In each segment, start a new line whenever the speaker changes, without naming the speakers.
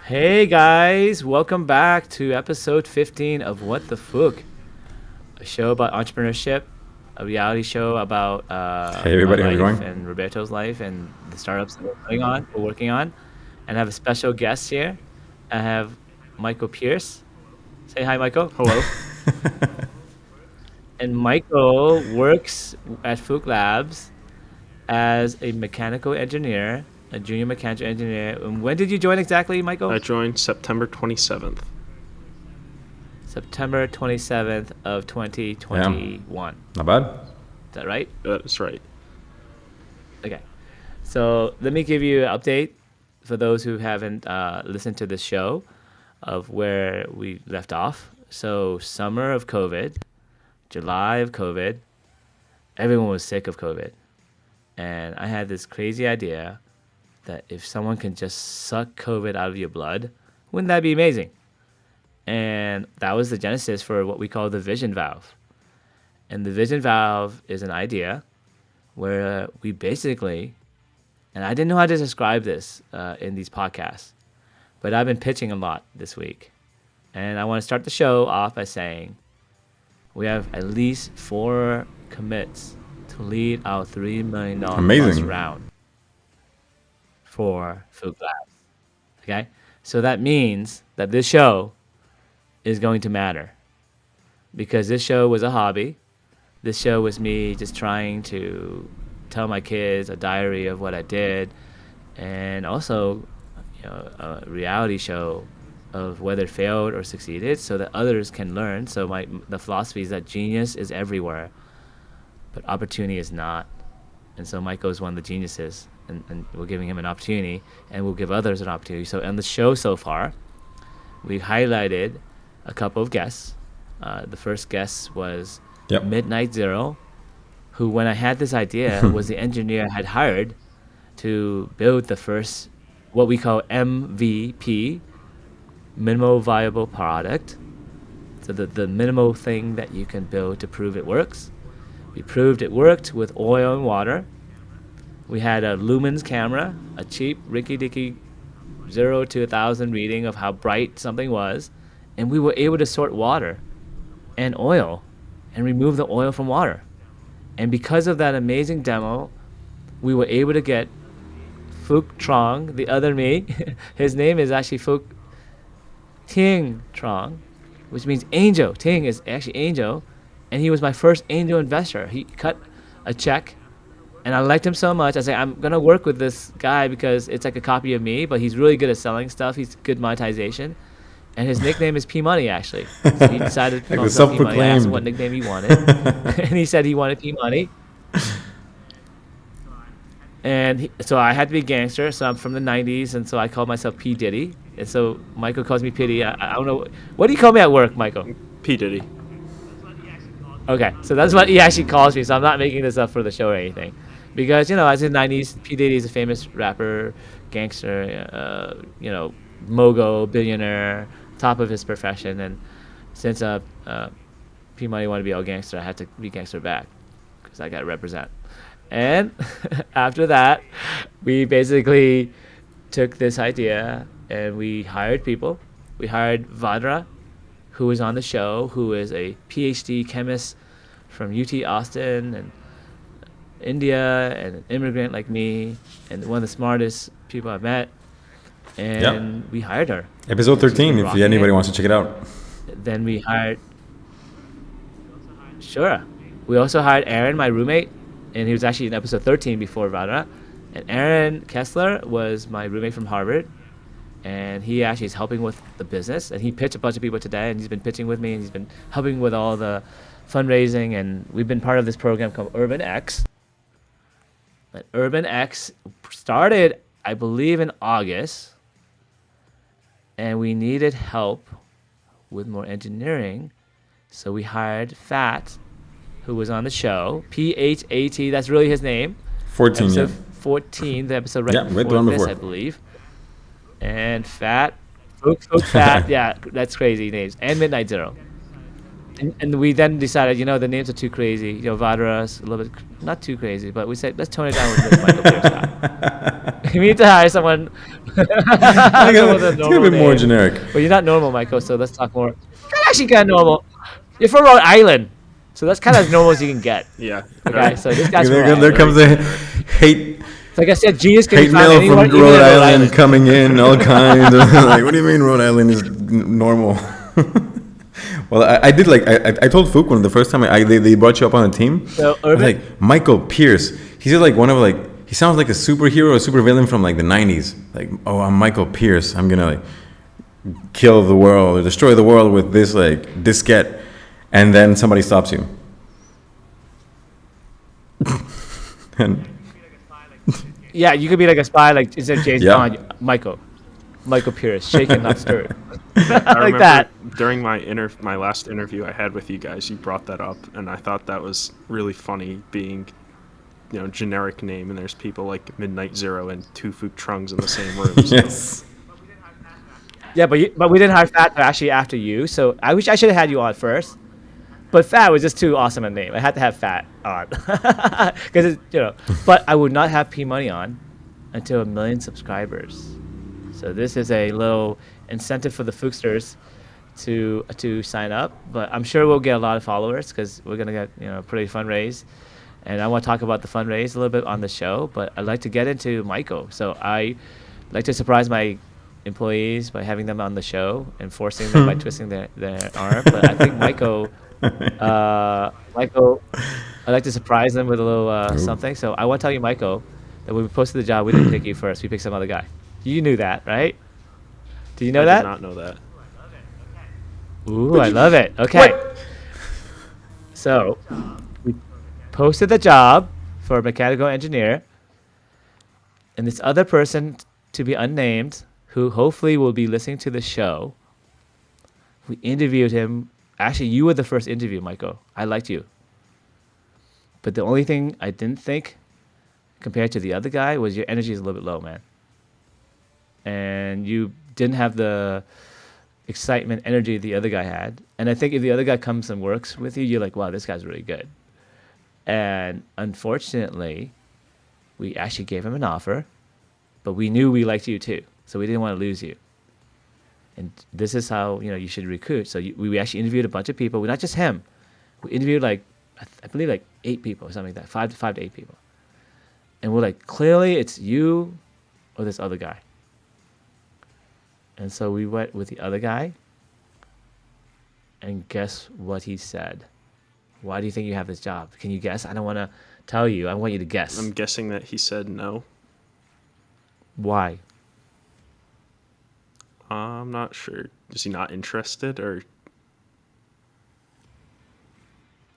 Hey guys, welcome back to episode 15 of What the Phuc, a show about entrepreneurship, a reality show about
Hey
my
everybody, how's it
life
going?
and Roberto's life and the startups that we're working on. And I have a special guest here. I have Michael Pierce. Say hi, Michael.
Hello.
And Michael works at Phuc Labs as a mechanical engineer, a junior mechanical engineer. And when did you join exactly, Michael?
I joined September 27th.
September 27th of 2021.
Not bad.
Is that right?
That's right.
Okay. So let me give you an update for those who haven't listened to this show of where we left off. So summer of COVID, July of COVID, everyone was sick of COVID. And I had this crazy idea that if someone can just suck COVID out of your blood, wouldn't that be amazing? And that was the genesis for what we call the vision valve. And the vision valve is an idea where we basically, and I didn't know how to describe this in these podcasts, but I've been pitching a lot this week. And I want to start the show off by saying we have at least 4 commits to lead our $3 million plus
Amazing.
round for Phuc Labs. Okay? So that means that this show is going to matter because this show was a hobby. This show was me just trying to tell my kids a diary of what I did, and also, a reality show of whether it failed or succeeded, so that others can learn. So the philosophy is that genius is everywhere, but opportunity is not. And so Michael is one of the geniuses, and we're giving him an opportunity, and we'll give others an opportunity. So on the show so far, we highlighted a couple of guests. The first guest was Midnight Zero, who, when I had this idea, was the engineer I had hired to build the first, what we call MVP, minimal viable product. So the minimal thing that you can build to prove it works. We proved it worked with oil and water. We had a lumens camera, a cheap rinky-dinky 0 to 1,000 reading of how bright something was, and we were able to sort water and oil and remove the oil from water. And because of that amazing demo, we were able to get Phuc Trong, the other me. His name is actually Phuc Ting Trong, which means angel. Ting is actually angel, and he was my first angel investor. He cut a check, and I liked him so much. I said, I'm going to work with this guy because it's like a copy of me, but he's really good at selling stuff. He's good monetization. And his nickname is P Money, actually. So he decided to
Like
call
the
himself P Money. I asked him
self-proclaimed.
what nickname he wanted, and he said he wanted P Money. And so I had to be gangster. So I'm from the 90s, and so I called myself P Diddy. And so Michael calls me P Diddy. I don't know. What do you call me at work, Michael?
P. Diddy.
Okay, so that's what he actually calls me. So I'm not making this up for the show or anything. Because, as in the 90s, P Diddy is a famous rapper, gangster, mogul, billionaire, top of his profession. And since P Money wanted to be all gangster, I had to be gangster back because I got to represent. And after that, we basically took this idea and we hired people. We hired Vadra, who was on the show, who is a PhD chemist from UT Austin and India, and an immigrant like me, and one of the smartest people I've met. And we hired her.
Episode 13, if anybody wants to check it out.
Then we hired... Sure. We also hired Aaron, my roommate, and he was actually in episode 13 before Vadra. And Aaron Kessler was my roommate from Harvard, and he actually is helping with the business. And he pitched a bunch of people today, and he's been pitching with me, and he's been helping with all the fundraising. And we've been part of this program called Urban X. But Urban X started, I believe, in August, and we needed help with more engineering, so we hired Fat, who was on the show. Phat, that's really his name.
14,
episode 14, the episode right
the
before
one
this,
before.
I believe. And Fat, Phuc Fat, yeah, that's crazy names. And Midnight Zero. And we then decided, the names are too crazy. Vadras, a little bit, not too crazy, but we said, let's tone it down with this Michael Pierce guy. We need to hire someone
It's gonna be more generic.
But you're not normal, Michael. So let's talk more. You're actually kind of normal. You're from Rhode Island, so that's kind of as normal as you can get.
Yeah.
Okay, so this guy's from
There,
Rhode
there
Island.
comes the hate
Like I said, genius can be
hate
found
mail
anywhere,
from
even in
Rhode
Rhode
Island coming in, all kinds. Like, what do you mean Rhode Island is normal? Well, I did like I told Phuc when the first time they brought you up on the team.
So
I was
Urban,
like Michael Pierce. He's just like one of like he sounds like a superhero or supervillain from like the '90s. Like, oh, I'm Michael Pierce. I'm gonna like kill the world or destroy the world with this like diskette, and then somebody stops you. And
yeah, you could be like a spy, like instead of James
Yeah.
Bond, Michael Pierce, shaken not stirred,
I
like
remember
that.
during my last interview I had with you guys, you brought that up, and I thought that was really funny, being, generic name, and there's people like Midnight Zero and two Phuc Trungs in the same room. So.
yes.
Yeah, but we didn't hire Fat actually after you, so I wish I should have had you on first. But Fat was just too awesome a name. I had to have Fat on because But I would not have P Money on until 1 million subscribers. So this is a little incentive for the Phucsters to sign up. But I'm sure we'll get a lot of followers because we're gonna get a pretty fundraise. And I want to talk about the fundraise a little bit on the show. But I'd like to get into Michael. So I like to surprise my employees by having them on the show and forcing them by twisting their arm. But I think Michael, I'd like to surprise them with a little something. So I want to tell you, Michael, that when we posted the job, we didn't pick you first. We picked some other guy. You knew that, right? Did you know
I
that?
did not know that.
Ooh, I love it. Okay. So we posted the job for a mechanical engineer, and this other person to be unnamed, who hopefully will be listening to the show, we interviewed him. Actually, you were the first interview, Michael. I liked you. But the only thing I didn't think, compared to the other guy, was your energy is a little bit low, man. And you didn't have the excitement, energy the other guy had. And I think if the other guy comes and works with you, you're like, wow, this guy's really good. And unfortunately, we actually gave him an offer, but we knew we liked you too. So we didn't want to lose you. And this is how you should recruit. So we actually interviewed a bunch of people. Not just him. We interviewed I believe 8 people or something like that. 5 to 8 people. And we're like, clearly it's you or this other guy. And so we went with the other guy. And guess what he said? Why do you think you have this job? Can you guess? I don't want to tell you. I want you to guess.
I'm guessing that he said no.
Why?
I'm not sure. Is he not interested, or?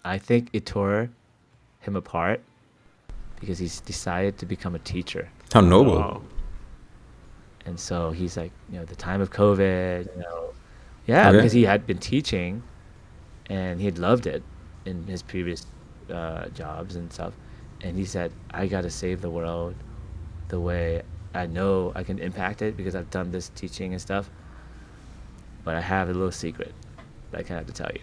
I think it tore him apart because he's decided to become a teacher.
How noble.
Oh.
And so he's like, the time of COVID, yeah,
Okay.
because he had been teaching and he had loved it in his previous jobs and stuff. And he said, I got to save the world the way I know I can impact it because I've done this teaching and stuff. But I have a little secret that I kind of have to tell you.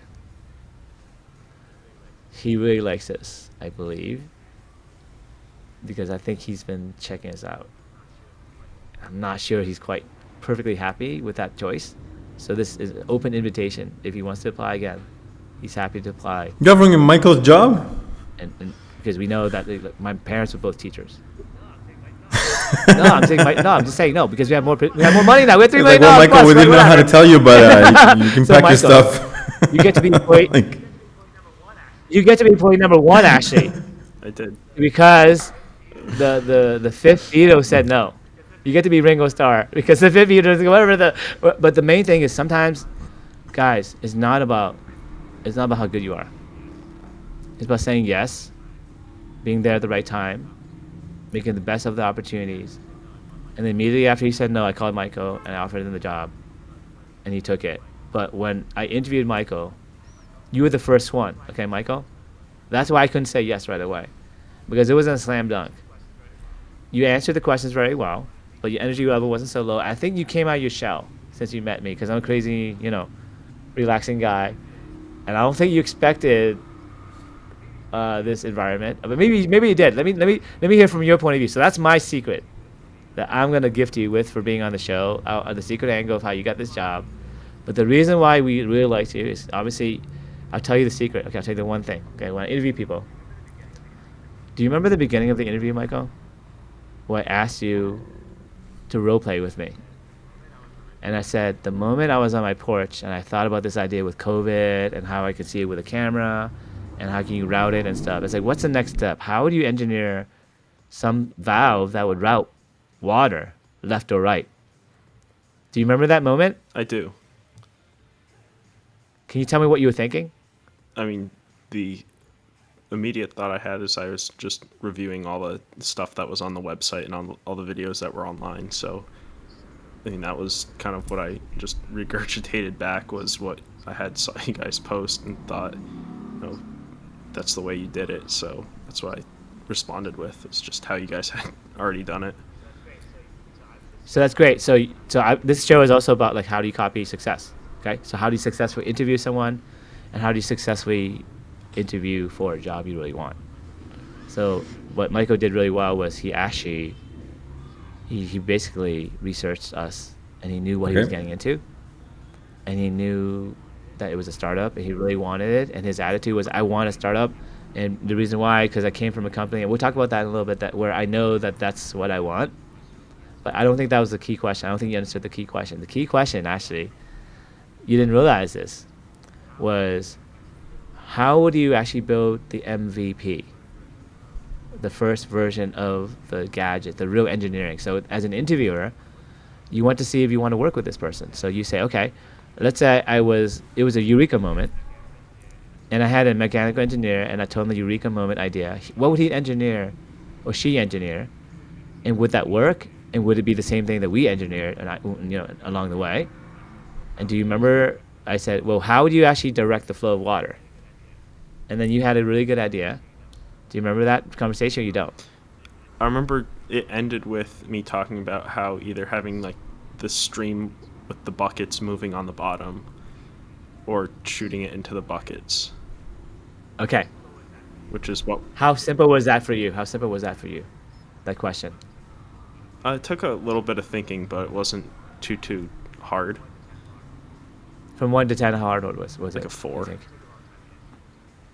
He really likes this, I believe, because I think he's been checking us out. I'm not sure he's quite perfectly happy with that choice. So this is an open invitation. If he wants to apply again, he's happy to apply.
You're offering him Michael's job?
And because we know that my parents were both teachers. I'm just saying no because we have more money now. We have $3 million.
Well, Michael,
plus,
we didn't know how to tell you, but you can
So,
pack your
Michael,
stuff.
You get to be employee. You get to be employee number 1 actually,
I did.
because the fifth veto said no. You get to be Ringo Starr because the fifth veto is whatever But the main thing is sometimes, guys, it's not about how good you are. It's about saying yes, being there at the right time, making the best of the opportunities. And then immediately after he said no, I called Michael and I offered him the job, and he took it. But when I interviewed Michael, you were the first one, okay, Michael? That's why I couldn't say yes right away, because it wasn't a slam dunk. You answered the questions very well, but your energy level wasn't so low. I think you came out of your shell since you met me, because I'm a crazy, relaxing guy, and I don't think you expected this environment. But maybe you did. Let me hear from your point of view. So that's my secret. that I'm gonna gift you with for being on the show, the secret angle of how you got this job. But the reason why we really liked you is obviously, I'll tell you the secret. Okay, I'll tell you the one thing. Okay, when I interview people, do you remember the beginning of the interview, Michael? Where I asked you to role play with me. And I said, the moment I was on my porch and I thought about this idea with COVID and how I could see it with a camera and how can you route it and stuff. It's like, what's the next step? How would you engineer some valve that would route water left or right? Do you remember that moment?
I do.
Can you tell me what you were thinking?
I mean, the immediate thought I had is I was just reviewing all the stuff that was on the website and on all the videos that were online. So, I mean, that was kind of what I just regurgitated back was what I had saw you guys post and thought, that's the way you did it. So that's what I responded with. It's just how you guys had already done it.
So that's great. So this show is also about like how do you copy success? Okay, so how do you successfully interview someone, and how do you successfully interview for a job you really want? So what Michael did really well was he actually he basically researched us, and he knew what he was getting into, and he knew that it was a startup, and he really wanted it, and his attitude was, I want a startup, and the reason why, because I came from a company, and we'll talk about that in a little bit, that where I know that that's what I want, but I don't think that was the key question. I don't think you understood the key question. The key question, actually, you didn't realize this, was how would you actually build the MVP, the first version of the gadget, the real engineering? So as an interviewer, you want to see if you want to work with this person. So you say, okay, let's say it was a eureka moment, and I had a mechanical engineer, and I told him the eureka moment idea. What would he engineer, or she engineer, and would that work? And would it be the same thing that we engineered, and along the way? And do you remember? I said, well, how would you actually direct the flow of water? And then you had a really good idea. Do you remember that conversation, or you don't?
I remember it ended with me talking about how either having like the stream with the buckets moving on the bottom, or shooting it into the buckets.
Okay.
Which is what...
How simple was that for you? That question.
It took a little bit of thinking, but it wasn't too hard.
From 1 to 10, how hard was it?
Like a 4.
I think?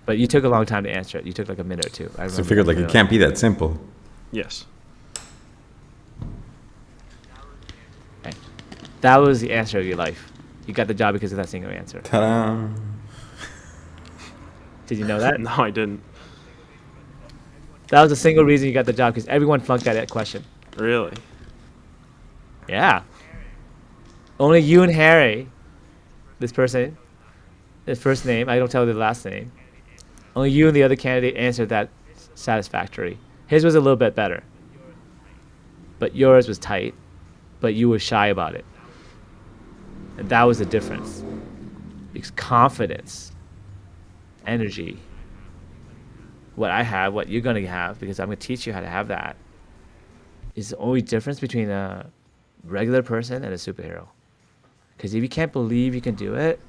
But you took a long time to answer it. You took like a minute or two.
So you figured like it can't be that simple.
Yes.
Okay. That was the answer of your life. You got the job because of that single answer.
Ta-da!
Did you know that?
No, I didn't.
That was the single reason you got the job, because everyone flunked that question.
Really?
Yeah. Only you and Harry, this person, his first name, I don't tell the last name. Only you and the other candidate answered that satisfactory. His was a little bit better. But yours was tight. But you were shy about it. And that was the difference. Because confidence, energy, what I have, what you're going to have, because I'm going to teach you how to have that, is the only difference between a regular person and a superhero. Because if you can't believe you can do it,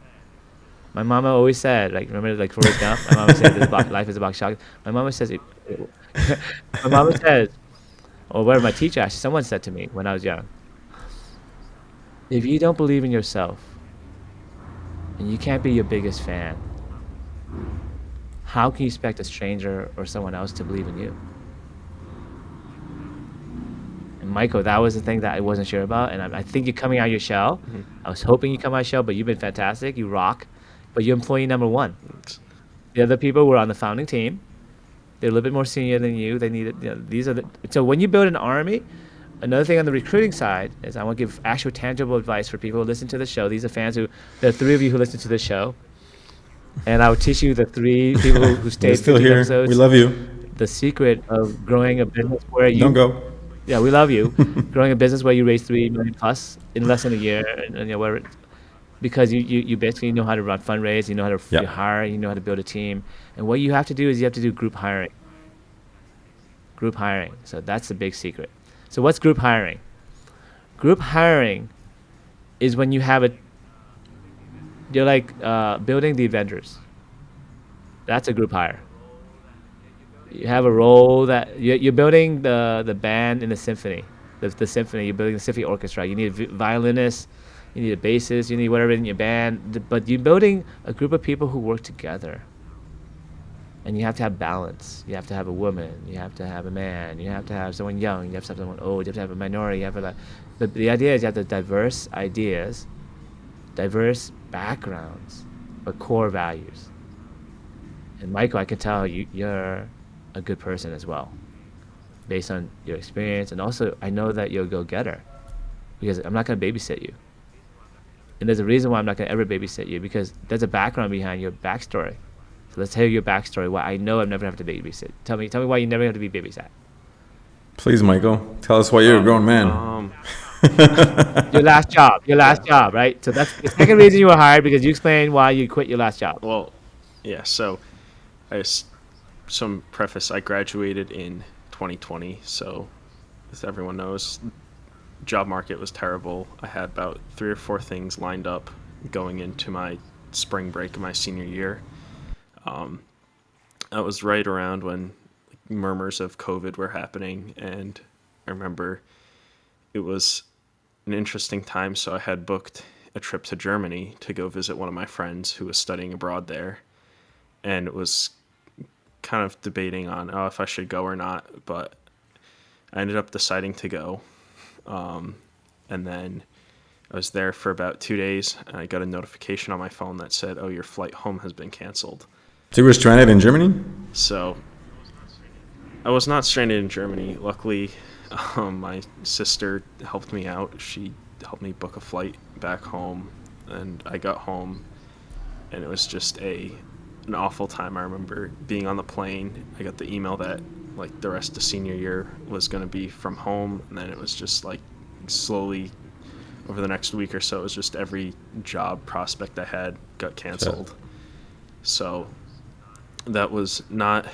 my mama always said, like, remember, like, Forrest Gump? My mama said, life is about shock. My mama says, or whatever, my teacher, actually, someone said to me when I was young, if you don't believe in yourself, and you can't be your biggest fan, how can you expect a stranger or someone else to believe in you? And Michael, that was the thing that I wasn't sure about, and I think you're coming out of your shell. Mm-hmm. I was hoping you come out of your shell, but you've been fantastic. You rock. But you're employee number 1. Thanks. The other people were on the founding team. They're a little bit more senior than you. They needed, so when you build an army, another thing on the recruiting side is I want to give actual tangible advice for people who listen to the show. These are fans there are 3 of you who listen to the show. And I will teach you the 3 people who stayed
still here.
Episodes.
We love you.
The secret of growing a business where you...
Don't go.
Yeah, we love you. Growing a business where you raise $3 million plus in less than a year, and whatever, because you basically know how to run fundraise, you know how to hire, you know how to build a team, and what you have to do is you have to do group hiring. Group hiring. So that's the big secret. So what's group hiring? Group hiring is when you have you're like building the Avengers. That's a group hire. You have a role that you're building the band in the symphony. the symphony. You're building a symphony orchestra. You need a violinist, you need a bassist, you need whatever in your band. But you're building a group of people who work together. And you have to have balance. You have to have a woman. You have to have a man. You have to have someone young. You have to have someone old. You have to have a minority. You have to but the idea is you have the diverse ideas, diverse backgrounds, but core values. And Michael, I can tell you're a good person as well, based on your experience. And also, I know that you're a go-getter, because I'm not going to babysit you. And there's a reason why I'm not going to ever babysit you, because there's a background behind your backstory. So let's hear your backstory. Why I know I'm never have to babysit. Tell me why you never have to be babysat.
Please, Michael, tell us why you're a grown man.
Your last job, right? So that's the second reason you were hired, because you explained why you quit your last job.
Well, yeah. So, some preface. I graduated in 2020, so as everyone knows, job market was terrible. I had about 3 or 4 things lined up going into my spring break of my senior year. That was right around when murmurs of COVID were happening, and I remember it was an interesting time. So I had booked a trip to Germany to go visit one of my friends who was studying abroad there, and it was kind of debating on if I should go or not, but I ended up deciding to go. And then I was there for about 2 days, and I got a notification on my phone that said, your flight home has been canceled.
So you were stranded in Germany?
So I was not stranded in Germany. Luckily, my sister helped me out. She helped me book a flight back home, and I got home, and it was just an awful time. I remember being on the plane. I got the email that like the rest of senior year was going to be from home, and then it was just like slowly over the next week or so, it was just every job prospect I had got canceled. So that was not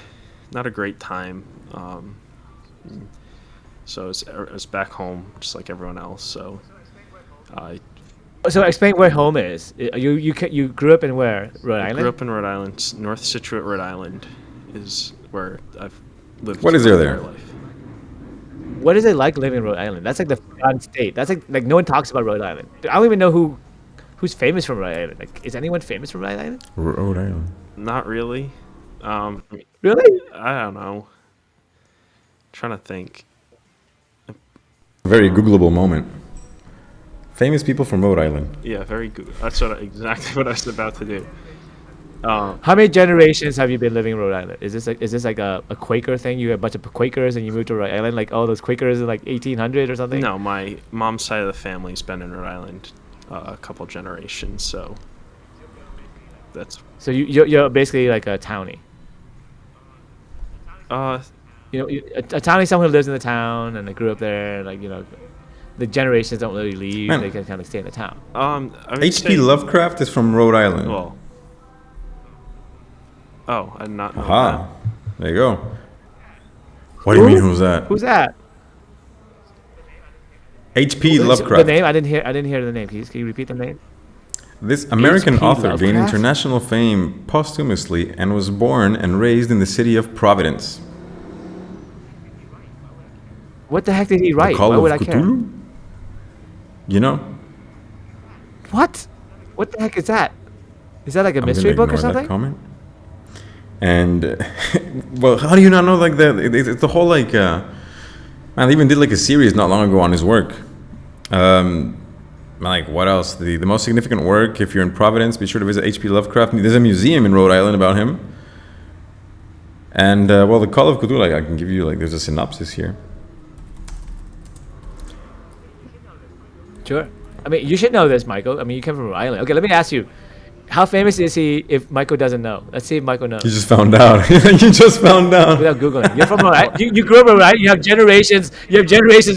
a great time. So it was back home just like everyone else. So
explain where home is. You grew up in where? Rhode Island?
I grew up in Rhode Island. North Scituate, Rhode Island is where I've lived.
What is there there?
Life.
What is it like living in Rhode Island? That's like the forgotten state. That's like no one talks about Rhode Island. I don't even know who's famous from Rhode Island. Like, is anyone famous from Rhode Island?
Rhode Island.
Not really.
Really?
I don't know. Trying to think.
Very Googleable moment. Famous people from Rhode Island.
Yeah, very good. That's exactly what I was about to do.
How many generations have you been living in Rhode Island? Is this like a Quaker thing? You have a bunch of Quakers and you moved to Rhode Island, like all those Quakers in like 1800 or something?
No, my mom's side of the family's been in Rhode Island a couple generations, so that's.
So you're basically like a townie.
Uh,
a townie is someone who lives in the town and they grew up there. Like the generations don't really leave;
Man.
they can kind of stay in the town.
H.P. Lovecraft is from Rhode Island.
Well. Oh, I did not know
Aha. There you go. What do you mean, who's that?
Who's that?
H.P.
The
Lovecraft.
name? I didn't hear the name. Can you repeat the name?
This American
H.P.
author gained
Lovecraft?
international fame posthumously and was born and raised in the city of Providence.
What the heck did he
The
write?
Call
Why
of
would I care?
Cthulhu? You know?
What? What the heck is that? Is that like a
I'm
mystery
gonna
book or
ignore that
something?
comment. And well, how do you not know like that? It's the whole like man, they even did like a series not long ago on his work. Like what else? The most significant work. If you're in Providence, be sure to visit H.P. Lovecraft. There's a museum in Rhode Island about him. And well, the Call of Cthulhu, like I can give you like there's a synopsis here.
Sure. I mean, you should know this, Michael. I mean, you came from Rhode Island. Okay, let me ask you. How famous is he if Michael doesn't know? Let's see if Michael knows.
You just found out. You just found out.
Without Googling. You're from Rhode Island. You grew up in Rhode Island. You have generations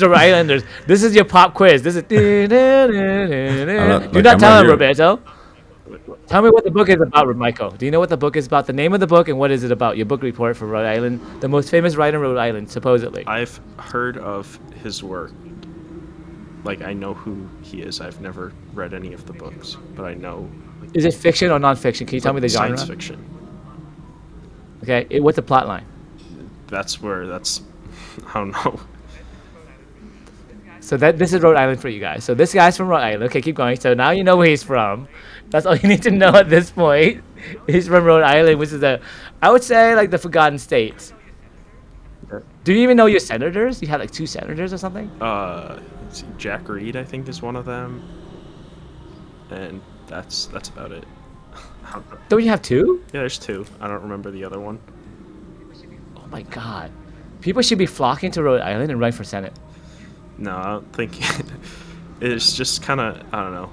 of Rhode Islanders. This is your pop quiz. This is... Do not tell him, Roberto. Tell me what the book is about, Michael. Do you know what the book is about? The name of the book and what is it about? Your book report for Rhode Island. The most famous writer in Rhode Island, supposedly.
I've heard of his work. Like, I know who he is. I've never read any of the books, but I know...
Is it fiction or nonfiction? Can you tell me the genre?
Science fiction.
Okay, what's the plot line?
I don't know.
So this is Rhode Island for you guys. So this guy's from Rhode Island. Okay, keep going. So now you know where he's from. That's all you need to know at this point. He's from Rhode Island, which is I would say like the Forgotten States. Do you even know your senators? You had like 2 senators or something?
Let's see, Jack Reed, I think, is one of them, and that's about it.
Don't you have 2?
Yeah, there's 2. I don't remember the other one.
Oh my God. People should be flocking to Rhode Island and run for Senate.
No, I don't think it's just kind of, I don't know,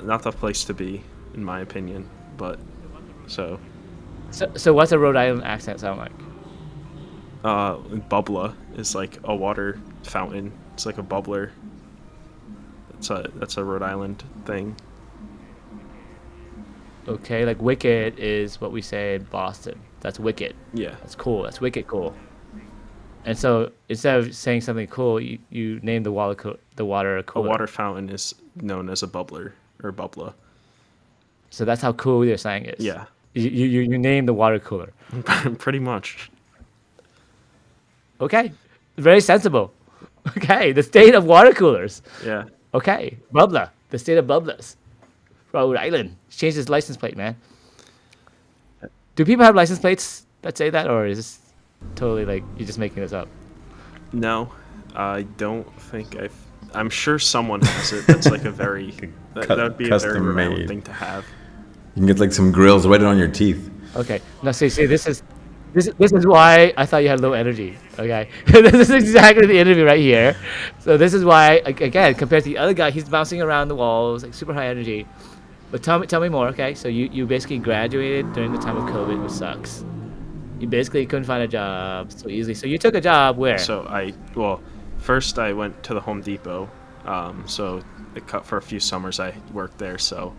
not the place to be, in my opinion. But so
what's a Rhode Island accent sound like?
Bubbler is like a water fountain. It's like a bubbler. That's a Rhode Island thing.
Okay, like wicked is what we say in Boston. That's wicked.
Yeah.
That's cool. That's wicked cool. And so instead of saying something cool, you name the water cooler.
A water fountain is known as a bubbler or bubbler.
So that's how cool your slang is.
Yeah.
You name the water cooler.
Pretty much.
Okay. Very sensible. Okay. The state of water coolers.
Yeah.
Okay. Bubbler. The state of bubblers. Rhode Island. Change his license plate, man. Do people have license plates that say that, or is this totally like you're just making this up?
No, I don't think I'm sure someone has it. That's like a very that would be a very Rhode Island thing to have.
You can get like some grills right on your teeth.
Okay. Now see, this is why I thought you had low energy. Okay. This is exactly the interview right here. So this is why, again, compared to the other guy, he's bouncing around the walls, like super high energy. But tell me more, okay? So you basically graduated during the time of COVID, which sucks. You basically couldn't find a job so easily. So you took a job where?
So first I went to the Home Depot. So for a few summers I worked there. So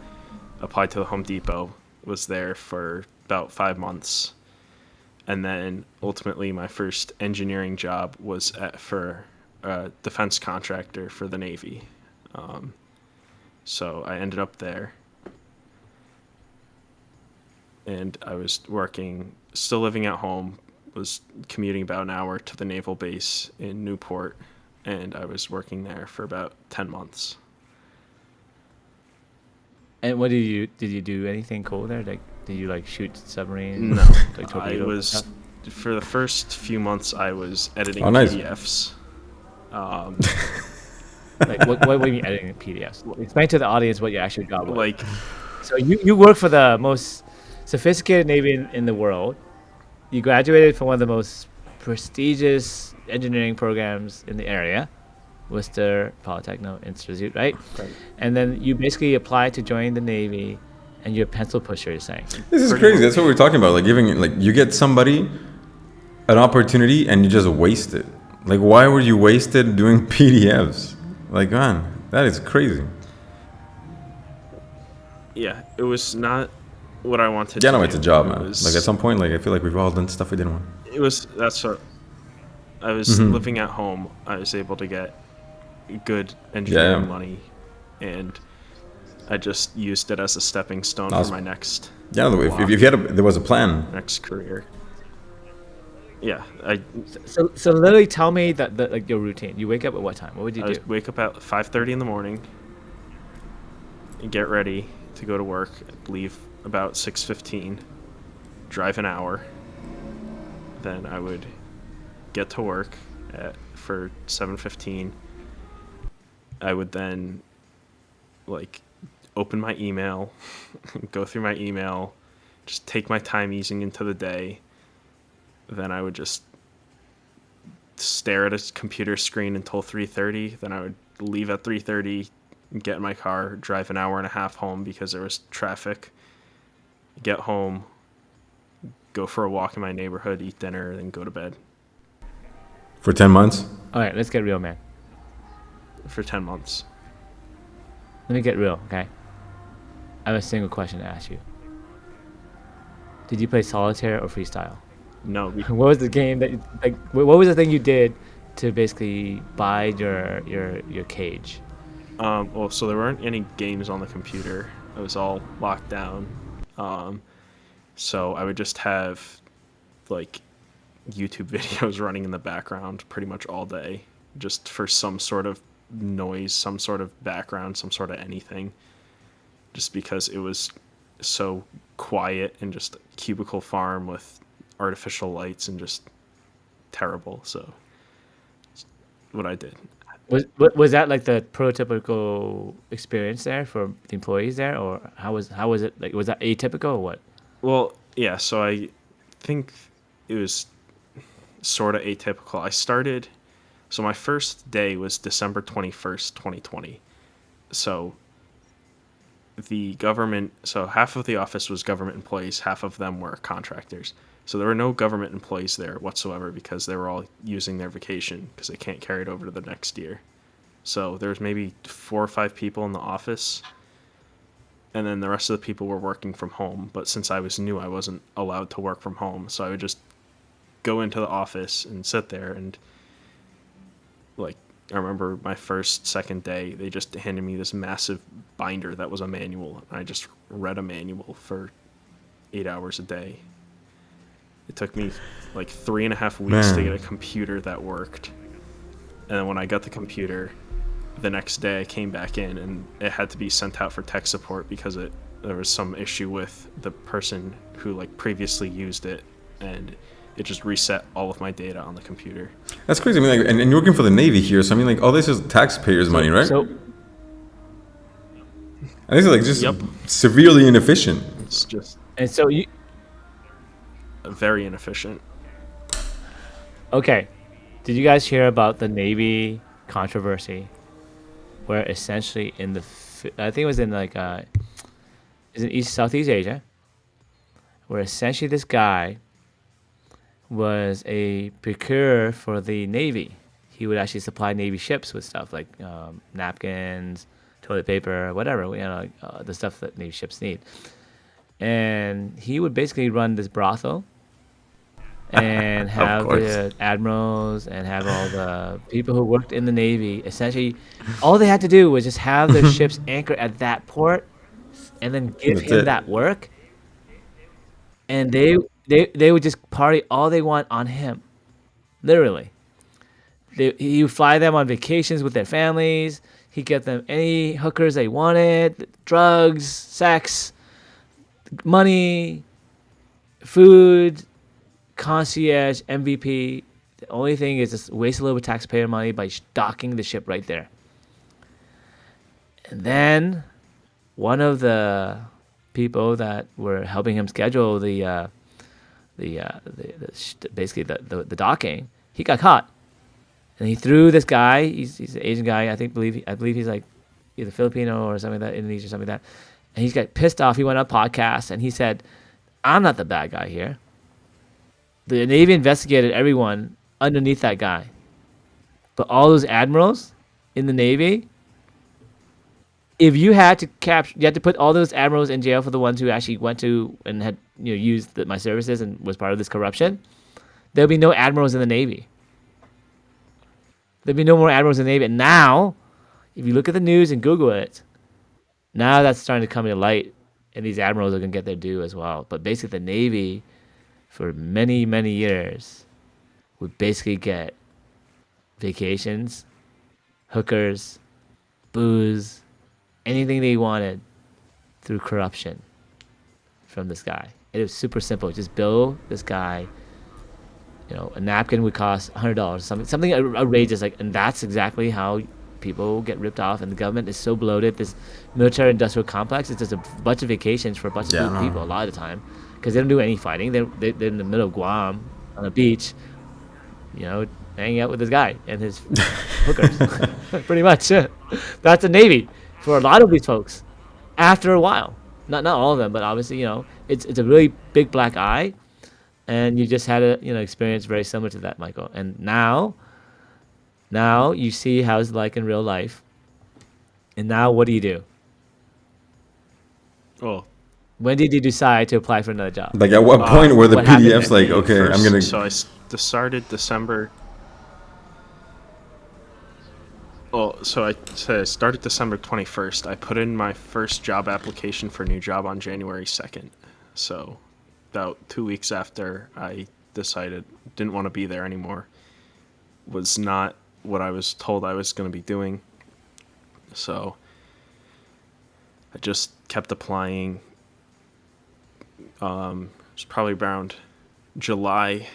applied to the Home Depot, was there for about 5 months. And then ultimately my first engineering job was for a defense contractor for the Navy. So I ended up there. And I was still living at home, was commuting about an hour to the naval base in Newport, and I was working there for about 10 months.
And what did you do anything cool there? Like, did you like shoot submarines?
No,
like
torpedoes? For the first few months I was editing
nice.
PDFs.
Like what do you mean editing PDFs? Explain to the audience what your actual job was.
Like,
so you work for the most sophisticated Navy in the world. You graduated from one of the most prestigious engineering programs in the area, Worcester Polytechnic Institute, right? And then you basically applied to join the Navy, and you're a pencil pusher, you're saying.
This is crazy. That's what we're talking about. Like you get somebody an opportunity and you just waste it. Like, why would you waste it doing PDFs? Like, man, that is crazy.
Yeah, it was not what I wanted to do.
Yeah, no, it's a job, man. Like, at some point, like, I feel like we've all done stuff we didn't want.
That's what I was living at home. I was able to get good engineering money, and I just used it as a stepping stone for my next.
Yeah, if you had there was a plan.
Next career. Yeah,
So literally tell me that like your routine. You wake up at what time? What would you do?
Wake up at 5:30 in the morning. And get ready to go to work. Leave about 6:15. Drive an hour. Then I would get to work for 7:15. I would then open my email, go through my email, just take my time easing into the day. Then I would just stare at a computer screen until 3:30. Then I would leave at 3:30, get in my car, drive an hour and a half home because there was traffic. Get home, go for a walk in my neighborhood, eat dinner, then go to bed.
For 10 months?
All right, let's get real, man.
For 10 months.
Let me get real, okay? I have a single question to ask you. Did you play solitaire or freestyle?
No.
What was the game that what was the thing you did to basically bide your cage?
So there weren't any games on the computer. It was all locked down. So I would just have YouTube videos running in the background pretty much all day. just for some sort of noise, some sort of background, some sort of anything, just because it was so quiet and just a cubicle farm with artificial lights and just terrible. So what I did.
Was that like the prototypical experience there for the employees there, or how was it like? Was that atypical or what?
Well, yeah, so I think it was sort of atypical. So my first day was December 21st, 2020. So so half of the office was government employees, half of them were contractors. So there were no government employees there whatsoever because they were all using their vacation because they can't carry it over to the next year. So there was maybe 4 or 5 people in the office, and then the rest of the people were working from home. But since I was new, I wasn't allowed to work from home. So I would just go into the office and sit there, and like, I remember my second day, they just handed me this massive binder that was a manual. And I just read a manual for 8 hours a day. It took me like 3.5 weeks to get a computer that worked. And then when I got the computer, the next day I came back in and it had to be sent out for tech support because there was some issue with the person who like previously used it, and it just reset all of my data on the computer.
That's crazy. I mean, like, and you're working for the Navy here, so I mean, like, all this is taxpayers' money, right?
So
and this is like just severely inefficient.
It's just
and so you
very inefficient.
okay? Did you guys hear about the Navy controversy, where essentially I think it was in like is in Southeast Asia, where essentially this guy was a procurer for the Navy. He would actually supply Navy ships with stuff like napkins, toilet paper, whatever, the stuff that Navy ships need. And he would basically run this brothel and have the admirals and have all the people who worked in the Navy. Essentially, all they had to do was just have their ships anchor at that port and then give him that work. And they would just party all they want on him, literally. He would fly them on vacations with their families. He'd get them any hookers they wanted, drugs, sex, money, food, concierge, MVP. The only thing is just waste a little bit of taxpayer money by docking the ship right there. And then one of the people that were helping him schedule basically the docking, he got caught, and he threw this guy. He's an Asian guy, I believe he's like either Filipino or something like that, Indonesian or something like that. And he got pissed off. He went on a podcast and he said, "I'm not the bad guy here. The Navy investigated everyone underneath that guy, but all those admirals in the Navy." If you had to you had to put all those admirals in jail for the ones who actually went to and had used my services and was part of this corruption. There'll be no admirals in the Navy. There'll be no more admirals in the Navy. And now, if you look at the news and Google it, now that's starting to come to light, and these admirals are going to get their due as well. But basically, the Navy, for many, many years, would basically get vacations, hookers, booze, anything they wanted through corruption from this guy. It was super simple. Just bill this guy. A napkin would cost $100, something outrageous, and that's exactly how people get ripped off. And the government is so bloated. This military-industrial complex is just a bunch of vacations for a bunch of people a lot of the time, because they don't do any fighting. They're in the middle of Guam on a beach, hanging out with this guy and his hookers. Pretty much. That's the Navy for a lot of these folks. After a while, not all of them, but obviously, it's a really big black eye, and you just had a experience very similar to that, Michael. And now you see how it's like in real life. And now, what do you do?
Well,
when did you decide to apply for another job?
Like, at what point were the PDFs like, okay,
first,
I'm gonna?
So I started December. Well, so I started December 21st. I put in my first job application for a new job on January 2nd. So about 2 weeks after I decided didn't want to be there anymore, was not what I was told I was going to be doing. So I just kept applying. It was probably around July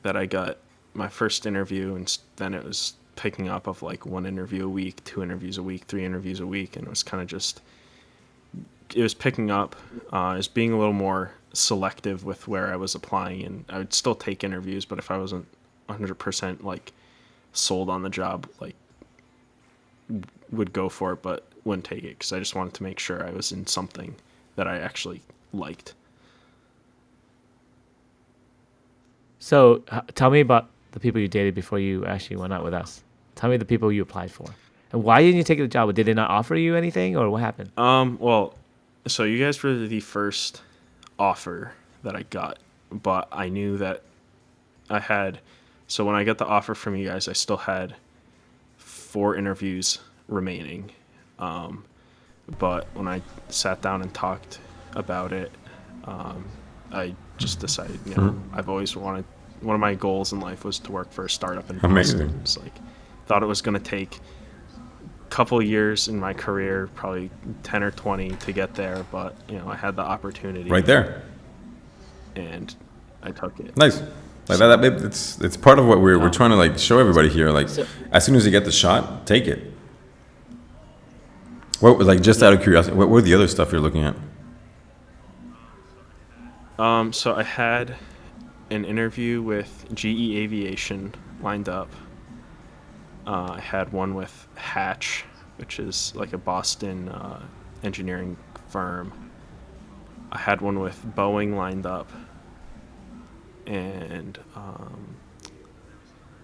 that I got my first interview, and then it was picking up of like 1 interview a week, 2 interviews a week, 3 interviews a week, and it was kind of just, it was picking up. I was being a little more selective with where I was applying, and I would still take interviews, but if I wasn't 100% like sold on the job, like would go for it, but wouldn't take it because I just wanted to make sure I was in something that I actually liked.
So tell me about the people you dated before you actually went out with us. Tell me the people you applied for. And why didn't you take the job? Did they not offer you anything, or what happened?
Well, so you guys were the first offer that I got, but I knew that I had, so when I got the offer from you guys, I still had 4 interviews remaining. But when I sat down and talked about it, I just decided, I've always wanted, one of my goals in life was to work for a startup in Boston.
Amazing.
It's like, thought it was going to take a couple of years in my career, probably 10 or 20 to get there, but I had the opportunity
Right there.
and I took it.
Nice. Like that, it's part of what we're trying to like show everybody here. Like, as soon as you get the shot, take it. What, like, just out of curiosity, what were the other stuff you're looking at?
So I had an interview with GE Aviation lined up. I had one with Hatch, which is like a Boston engineering firm. I had one with Boeing lined up. And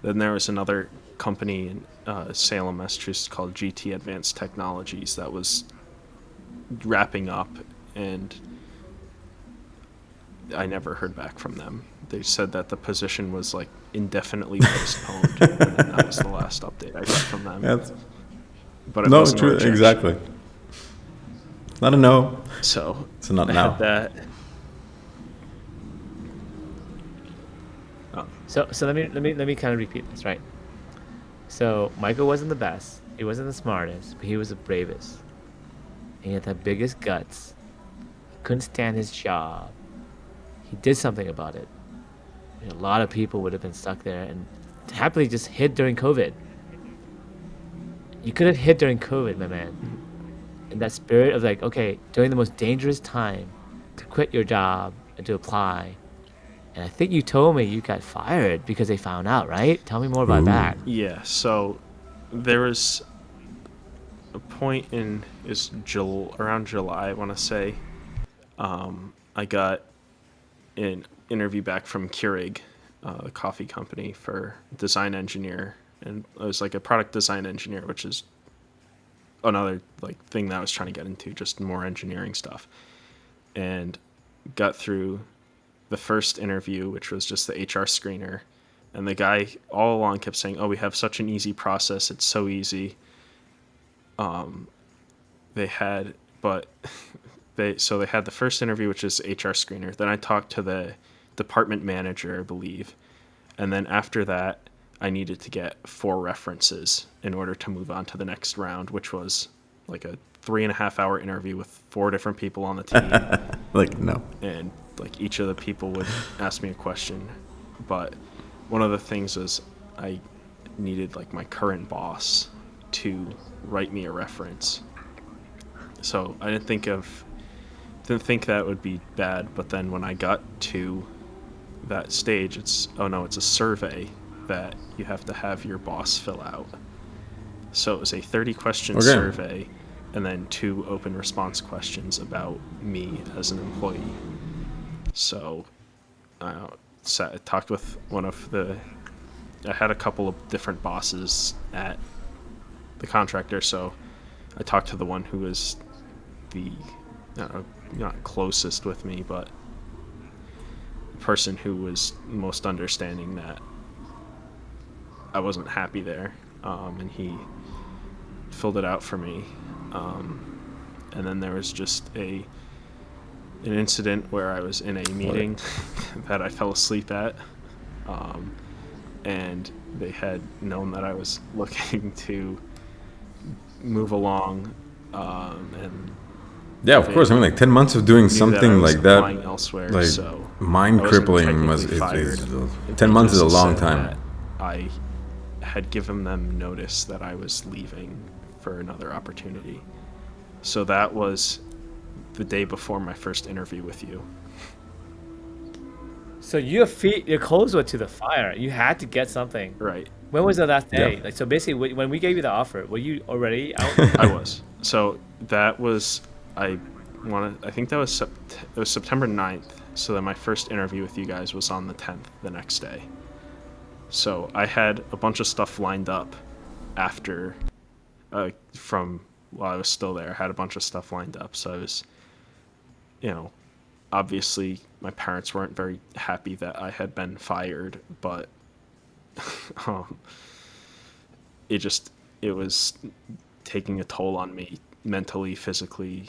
then there was another company in Salem, Massachusetts called GT Advanced Technologies that was wrapping up, and I never heard back from them. They said that the position was like indefinitely postponed, and then that was the last update I got from them. But it wasn't
true,
a rejection.
exactly. It's not a no.
So
It's a not
I
now.
had that.
So let me kind of repeat this, right? So Michael wasn't the best. He wasn't the smartest, but he was the bravest. And he had the biggest guts. He couldn't stand his job. He did something about it. A lot of people would have been stuck there and happily just hid during COVID. You could have hid during COVID, my man. In that spirit of like, okay, during the most dangerous time to quit your job and to apply. And I think you told me you got fired because they found out, right? Tell me more about that.
Yeah, so there was a point in around July, I want to say. I got an interview back from Keurig, the coffee company, for design engineer, and it was like a product design engineer, which is another like thing that I was trying to get into, just more engineering stuff, and got through the first interview, which was just the HR screener, and the guy all along kept saying, "Oh, we have such an easy process. It's so easy." They had the first interview, which is HR screener. Then I talked to the department manager, I believe, and then after that, I needed to get 4 references in order to move on to the next round, which was like a 3.5-hour interview with 4 different people on the team.
Like, no.
And like each of the people would ask me a question, but one of the things was I needed like my current boss to write me a reference. So I didn't think that would be bad, but then when I got to that stage, it's a survey that you have to have your boss fill out. So it was a 30-question survey and then 2 open response questions about me as an employee. So I talked with I had a couple of different bosses at the contractor, so I talked to the one who was not closest with me, but the person who was most understanding that I wasn't happy there, and he filled it out for me. And then there was just an incident where I was in a meeting that I fell asleep at, and they had known that I was looking to move along, and
Yeah, of course. I mean, like 10 months of doing
knew that I
something
was
like that,
applying elsewhere,
like
so
mind
I wasn't
crippling was
technically
is
fired.
10
They
months is a
just
long
said
time.
that I had given them notice that I was leaving for another opportunity. So that was the day before my first interview with you.
So your clothes were to the fire. You had to get something.
Right.
When was the last day?
Yeah.
Like, so basically, when we gave you the offer, were you already out?
I was. So that was I think that was it was September 9th. So then my first interview with you guys was on the 10th, the next day. So I had a bunch of stuff lined up after from while I was still there. I had a bunch of stuff lined up. So I was, obviously my parents weren't very happy that I had been fired, but um, it was taking a toll on me mentally, physically,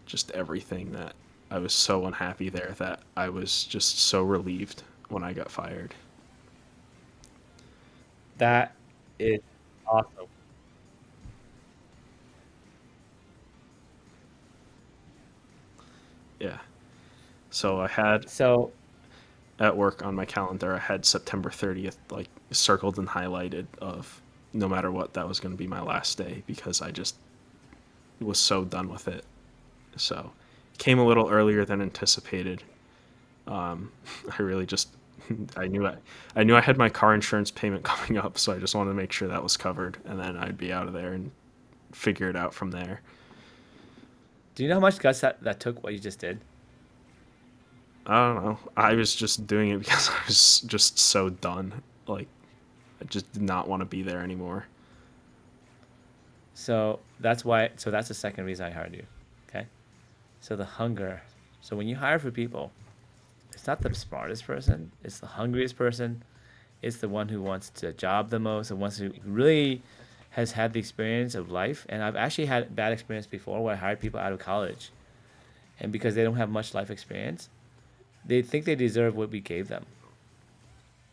just everything, that I was so unhappy there that I was just so relieved when I got fired.
That is awesome.
Yeah. So I had
So,
at work on my calendar, I had September 30th like circled and highlighted of no matter what, that was going to be my last day because I just was so done with it. So it came a little earlier than anticipated. I really just I knew I had my car insurance payment coming up, so I just wanted to make sure that was covered, and then I'd be out of there and figure it out from there.
do you know how much guts that took? What you just did?
I don't know. I was just doing it because I was just so done. Like, I just did not want to be there anymore.
So that's why. So that's the second reason I hired you. Okay. So the hunger. So when you hire for people, it's not the smartest person. It's the hungriest person. It's the one who wants the job the most, and wants to really has had the experience of life. And I've actually had bad experience before where I hired people out of college, and because they don't have much life experience, they think they deserve what we gave them.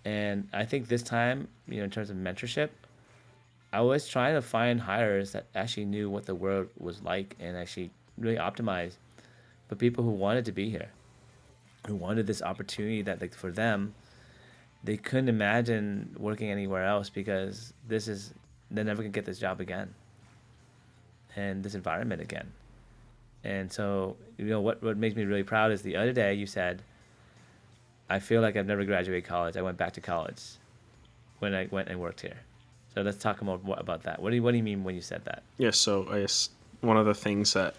And I think this time, in terms of mentorship, I was trying to find hires that actually knew what the world was like and actually really optimized for people who wanted to be here, who wanted this opportunity that, like, for them, they couldn't imagine working anywhere else because they're never gonna get this job again and this environment again. And so, what makes me really proud is the other day you said, I feel like I've never graduated college. I went back to college when I went and worked here. So let's talk more about that. What do you mean when you said that?
Yeah, so I guess one of the things that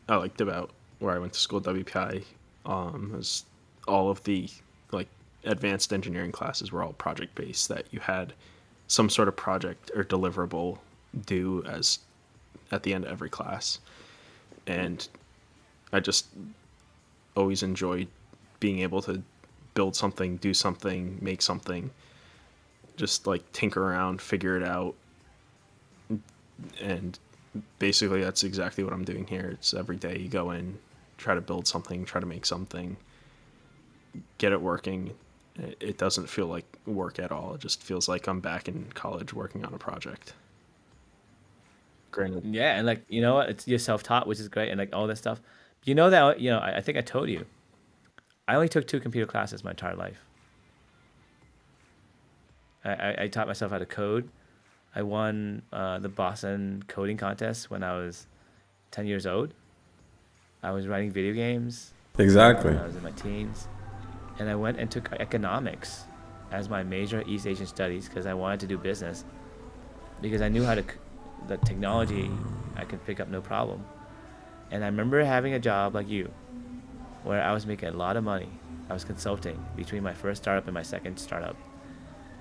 I liked about where I went to school, WPI, was all of the like advanced engineering classes were all project based. That you had some sort of project or deliverable due as at the end of every class, and I just always enjoyed being able to build something, do something, make something, just like tinker around, figure it out. And basically that's exactly what I'm doing here. It's every day you go in, try to build something, try to make something, get it working. It doesn't feel like work at all. It just feels like I'm back in college working on a project. Granted,
Yeah, and like, what, it's you're self-taught, which is great, and like all this stuff. You know that, I think I told you, I only took 2 computer classes my entire life. I taught myself how to code. I won the Boston coding contest when I was 10 years old. I was writing video games
Exactly.
when I was in my teens. And I went and took economics as my major, East Asian studies, because I wanted to do business. Because I knew the technology I could pick up no problem. And I remember having a job like you, where I was making a lot of money. I was consulting between my first startup and my second startup.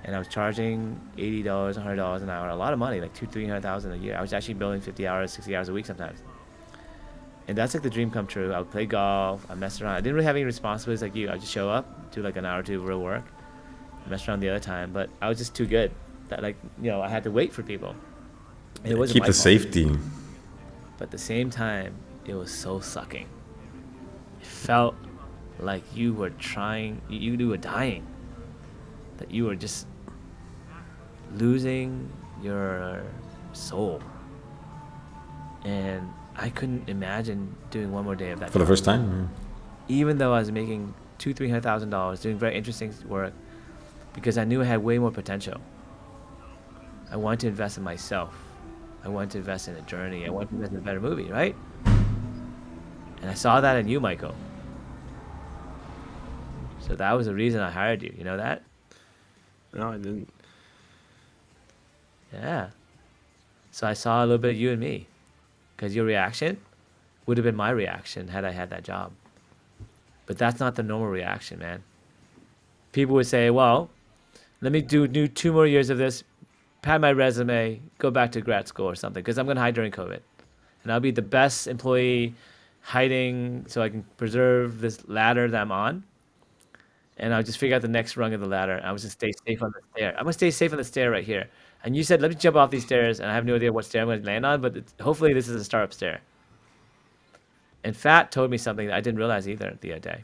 And I was charging $80, $100 an hour, a lot of money, like $200,000-300,000 a year. I was actually billing 50 hours, 60 hours a week sometimes. And that's like the dream come true. I would play golf, I messed around. I didn't really have any responsibilities like you. I would just show up, do like an hour or two of real work, mess around the other time. But I was just too good that, like, I had to wait for people. And it wasn't
Keep
my
the
fault.
safety.
But at the same time, it was so sucking. It felt like you were trying, you were dying. That you were just losing your soul. And I couldn't imagine doing one more day of that
For the
job.
first time.
Even though I was making $200,000-$300,000, doing very interesting work, because I knew I had way more potential. I wanted to invest in myself. I wanted to invest in a journey. I wanted to invest in a better movie, right? And I saw that in you, Michael. So that was the reason I hired you. You know that?
No, I didn't.
Yeah. So I saw a little bit of you and me, because your reaction would have been my reaction had I had that job. But that's not the normal reaction, man. People would say, well, let me do 2 more years of this, pad my resume, go back to grad school or something, because I'm going to hide during COVID. And I'll be the best employee hiding so I can preserve this ladder that I'm on. And I'll just figure out the next rung of the ladder. I was just stay safe on the stair. I'm going to stay safe on the stair right here. And you said, let me jump off these stairs, and I have no idea what stair I'm going to land on, but hopefully this is a startup stair. And Fat told me something that I didn't realize either the other day.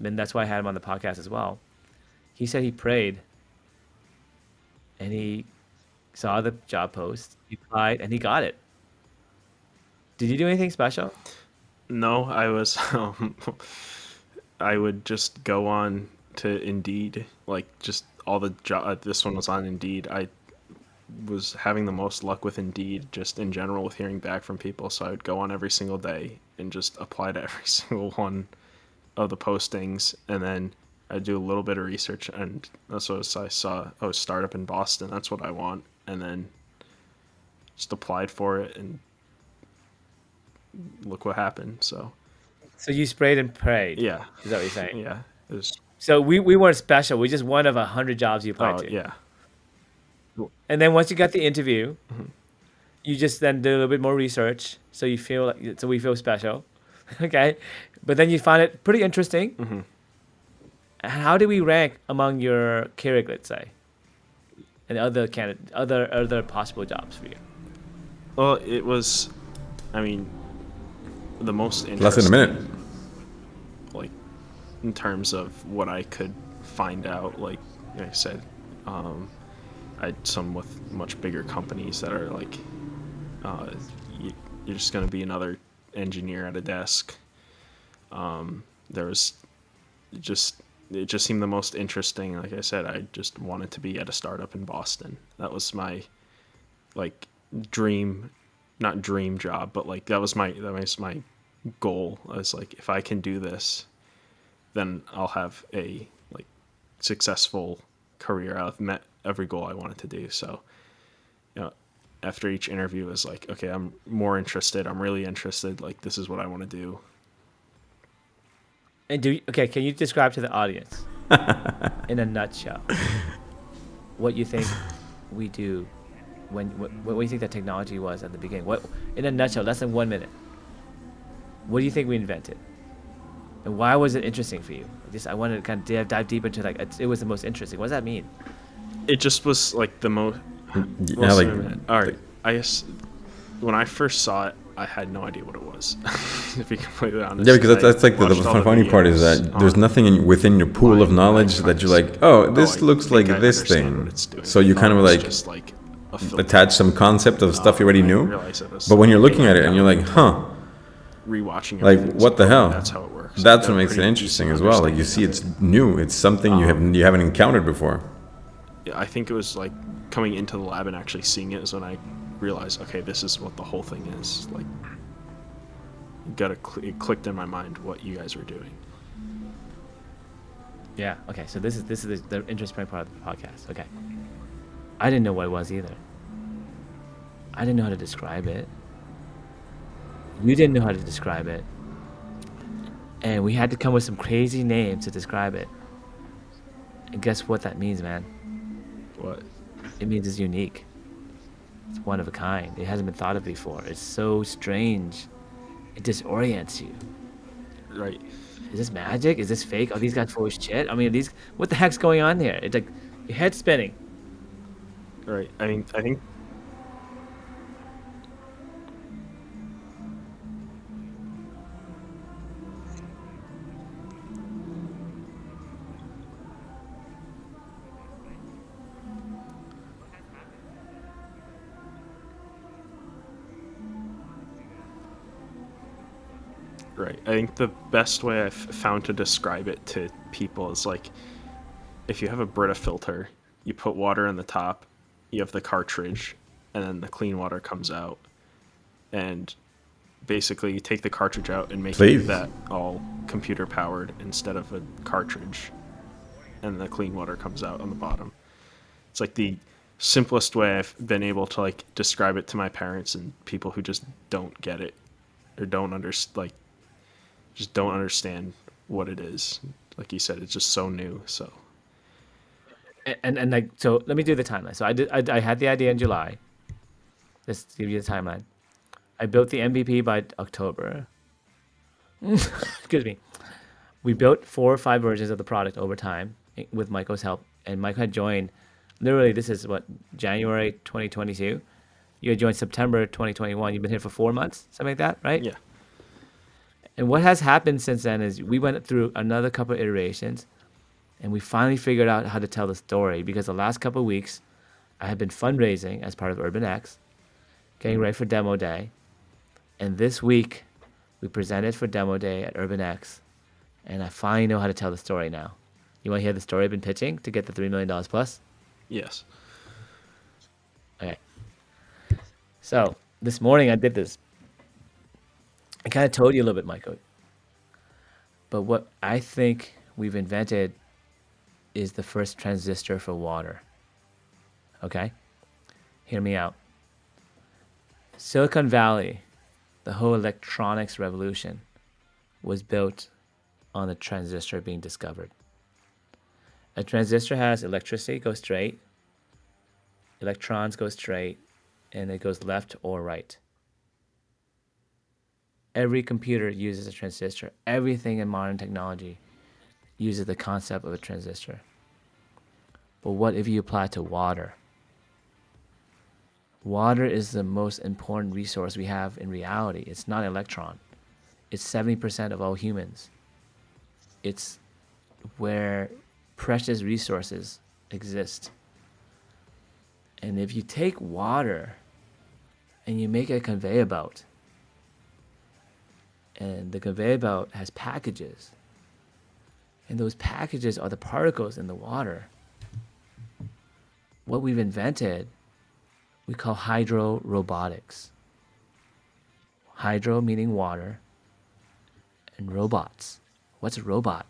And that's why I had him on the podcast as well. He said he prayed, and he saw the job post, he applied, and he got it. Did you do anything special?
No, I was. I would just go on to Indeed, like just all the job. This one was on Indeed. I was having the most luck with Indeed, just in general, with hearing back from people. So I would go on every single day and just apply to every single one of the postings, and then I'd do a little bit of research, and that's what I saw. Oh, startup in Boston. That's what I want, and then just applied for it, and look what happened. So
you sprayed and prayed.
yeah,
Is that what you're saying?
yeah, it was.
So we weren't special. We just one of 100 jobs you applied
Oh
to.
yeah,
And then once you got the interview, you just then do a little bit more research, so you feel like, so we feel special, okay? But then you find it pretty interesting. How do we rank among your Keurig, let's say, and other possible jobs for you?
well, it was. I mean, the most interesting.
Less than a minute.
Like, in terms of what I could find out, like I said, I had some with much bigger companies that are like, you're just going to be another engineer at a desk. There was it just seemed the most interesting. Like I said, I just wanted to be at a startup in Boston. That was my like dream, not dream job, but like that was my goal. I was like, if I can do this, then I'll have a like successful career. I've met every goal I wanted to do. So, you know, after each interview, it was like, okay, I'm more interested. I'm really interested. Like, this is what I want to do.
And can you describe to the audience in a nutshell what you think we do what you think that technology was at the beginning? What, in a nutshell, less than 1 minute, what do you think we invented? And why was it interesting for you? I wanted to kind of dive deep into like it was the most interesting. What does that mean?
It just was like the most.
Yeah, like,
all right. I guess when I first saw it, I had no idea what it was. To be completely honest.
yeah, because that's like the
watched all
funny part is
videos
that there's
on
nothing within your pool of knowledge
Minecraft.
that you're like, oh, this
I
looks
think
like
I
this
understand
thing.
what it's doing.
So you
I
kind of
thought it was
like
just like a filter.
attach some concept of stuff you already
I
knew.
realized it was
But when you're
like
looking at it and you're like, huh,
rewatching
like
everything,
what the
so
hell?
That's how it works.
That's
Got
what
a
makes it
pretty
interesting
decent
as well. Like you
understanding
see,
of
it's new. It's something you haven't encountered before.
it. I think it was like coming into the lab and actually seeing it is when I realized, okay, this is what the whole thing is. Like, it clicked in my mind what you guys were doing.
Yeah. Okay. So this is the interesting part of the podcast. Okay. I didn't know what it was either. I didn't know how to describe it. You didn't know how to describe it. And we had to come with some crazy names to describe it. And guess what that means, man?
What?
It means it's unique. It's one of a kind. It hasn't been thought of before. It's so strange. It disorients you.
Right.
Is this magic? Is this fake? Are these guys full of shit? I mean, what the heck's going on here? It's like your head's spinning.
Right. I mean, I think. Right. I think the best way I've found to describe it to people is like, if you have a Brita filter, you put water in the top, you have the cartridge, and then the clean water comes out. And basically, you take the cartridge out and make
Please.
that all computer powered instead of a cartridge, and the clean water comes out on the bottom. It's like the simplest way I've been able to like describe it to my parents and people who just don't get it or just don't understand what it is. Like you said, it's just so new. So
And like, so let me do the timeline. So I had the idea in July. Let's give you the timeline. I built the MVP by October. Excuse me. We built 4 or 5 versions of the product over time with Michael's help. And Michael had joined, literally, this is what, January 2022? You had joined September 2021. You've been here for 4 months, something like that, right?
yeah,
And what has happened since then is we went through another couple of iterations, and we finally figured out how to tell the story, because the last couple of weeks I have been fundraising as part of Urban X, getting ready for demo day. And this week we presented for demo day at Urban X, and I finally know how to tell the story now. You want to hear the story I've been pitching to get the $3 million plus?
yes.
Okay. So this morning I did this. I kind of told you a little bit, Michael. But what I think we've invented is the first transistor for water. Okay? Hear me out. Silicon Valley, the whole electronics revolution, was built on a transistor being discovered. A transistor has electricity go straight, electrons go straight, and it goes left or right. Every computer uses a transistor. Everything in modern technology uses the concept of a transistor. But what if you apply it to water? Water is the most important resource we have in reality. It's not an electron. It's 70% of all humans. It's where precious resources exist. And if you take water and you make a conveyor belt, and the conveyor belt has packages, and those packages are the particles in the water, what we've invented we call hydro robotics. Hydro meaning water, and robots. What's a robot?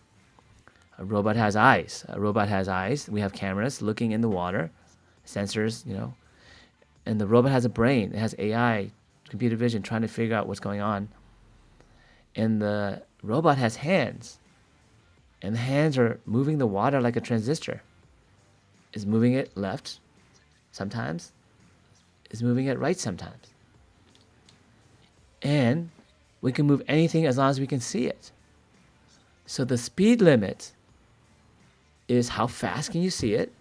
A robot has eyes. A robot has eyes. We have cameras looking in the water, sensors, and the robot has a brain. It has AI, computer vision, trying to figure out what's going on. And the robot has hands, and the hands are moving the water like a transistor. It's moving it left sometimes, it's moving it right sometimes. And we can move anything as long as we can see it. So the speed limit is how fast can you see it,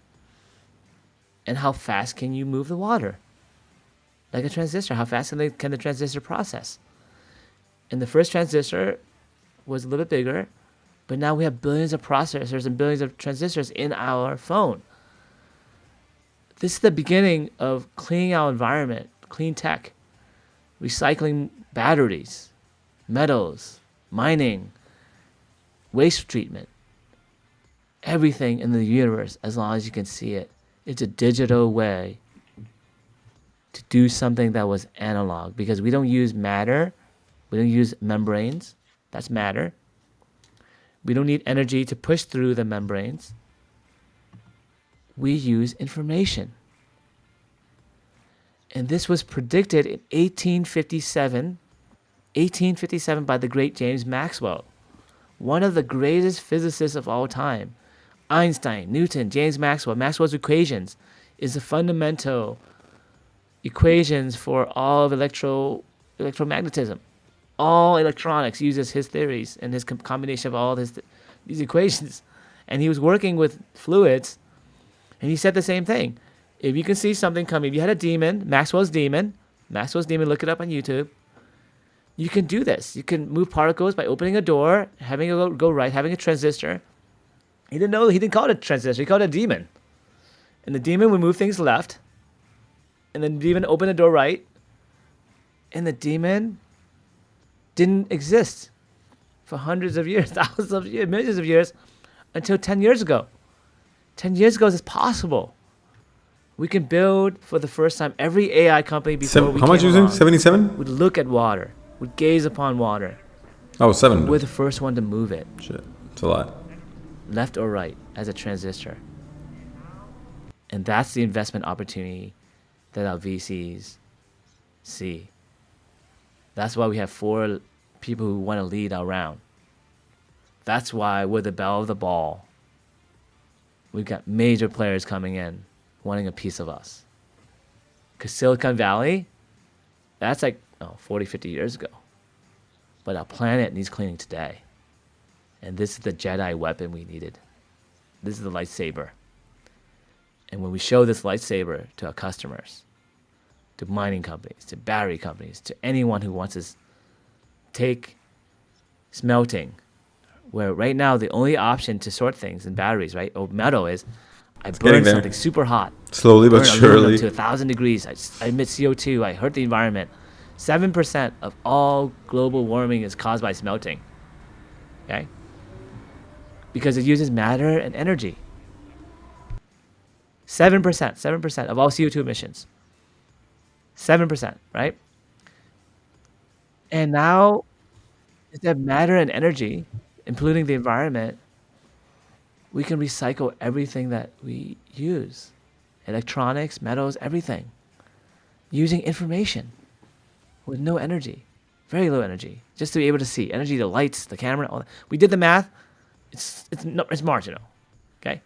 and how fast can you move the water. Like a transistor, how fast can the transistor process? And the first transistor was a little bit bigger, but now we have billions of processors and billions of transistors in our phone. This is the beginning of cleaning our environment, clean tech, recycling batteries, metals, mining, waste treatment, everything in the universe, as long as you can see it. It's a digital way to do something that was analog, because we don't use matter. We don't use membranes. That's matter. We don't need energy to push through the membranes. We use information. And this was predicted in 1857 by the great James Maxwell, one of the greatest physicists of all time. Einstein, Newton, James Maxwell. Maxwell's equations is the fundamental equations for all of electromagnetism. All electronics uses his theories and his combination of all these equations. And he was working with fluids, and he said the same thing. If you can see something coming, if you had a demon, Maxwell's demon, look it up on YouTube. You can do this. You can move particles by opening a door, having it go right, having a transistor. He didn't call it a transistor, he called it a demon. And the demon would move things left, and then the demon opened the door right, and the demon didn't exist. for hundreds of years, thousands of years, millions of years, until 10 years ago. 10 years ago, it's possible. We can build for the first time. Every AI company before we
How much
came
you using?
along
77?
would look at water, would gaze upon water.
Oh, 7.
We're the first one to move it,
Shit, it's a lot.
left or right, as a transistor. And that's the investment opportunity that our VCs see. That's why we have 4 people who want to lead our round. That's why we're the belle of the ball. We've got major players coming in, wanting a piece of us. Because Silicon Valley, that's like 40, 50 years ago. But our planet needs cleaning today. And this is the Jedi weapon we needed. This is the lightsaber. And when we show this lightsaber to our customers, to mining companies, to battery companies, to anyone who wants to take smelting, where right now the only option to sort things in batteries, right, or metal is I burn something super hot.
Slowly but
burn aluminum
surely.
to 1,000 degrees. I emit CO2. I hurt the environment. 7% of all global warming is caused by smelting. Okay? Because it uses matter and energy. 7% of all CO2 emissions. 7%, right? And now, instead of matter and energy, including the environment, we can recycle everything that we use. Electronics, metals, everything. Using information with no energy. Very low energy. Just to be able to see. Energy, the lights, the camera, all that. We did the math. It's marginal. Okay?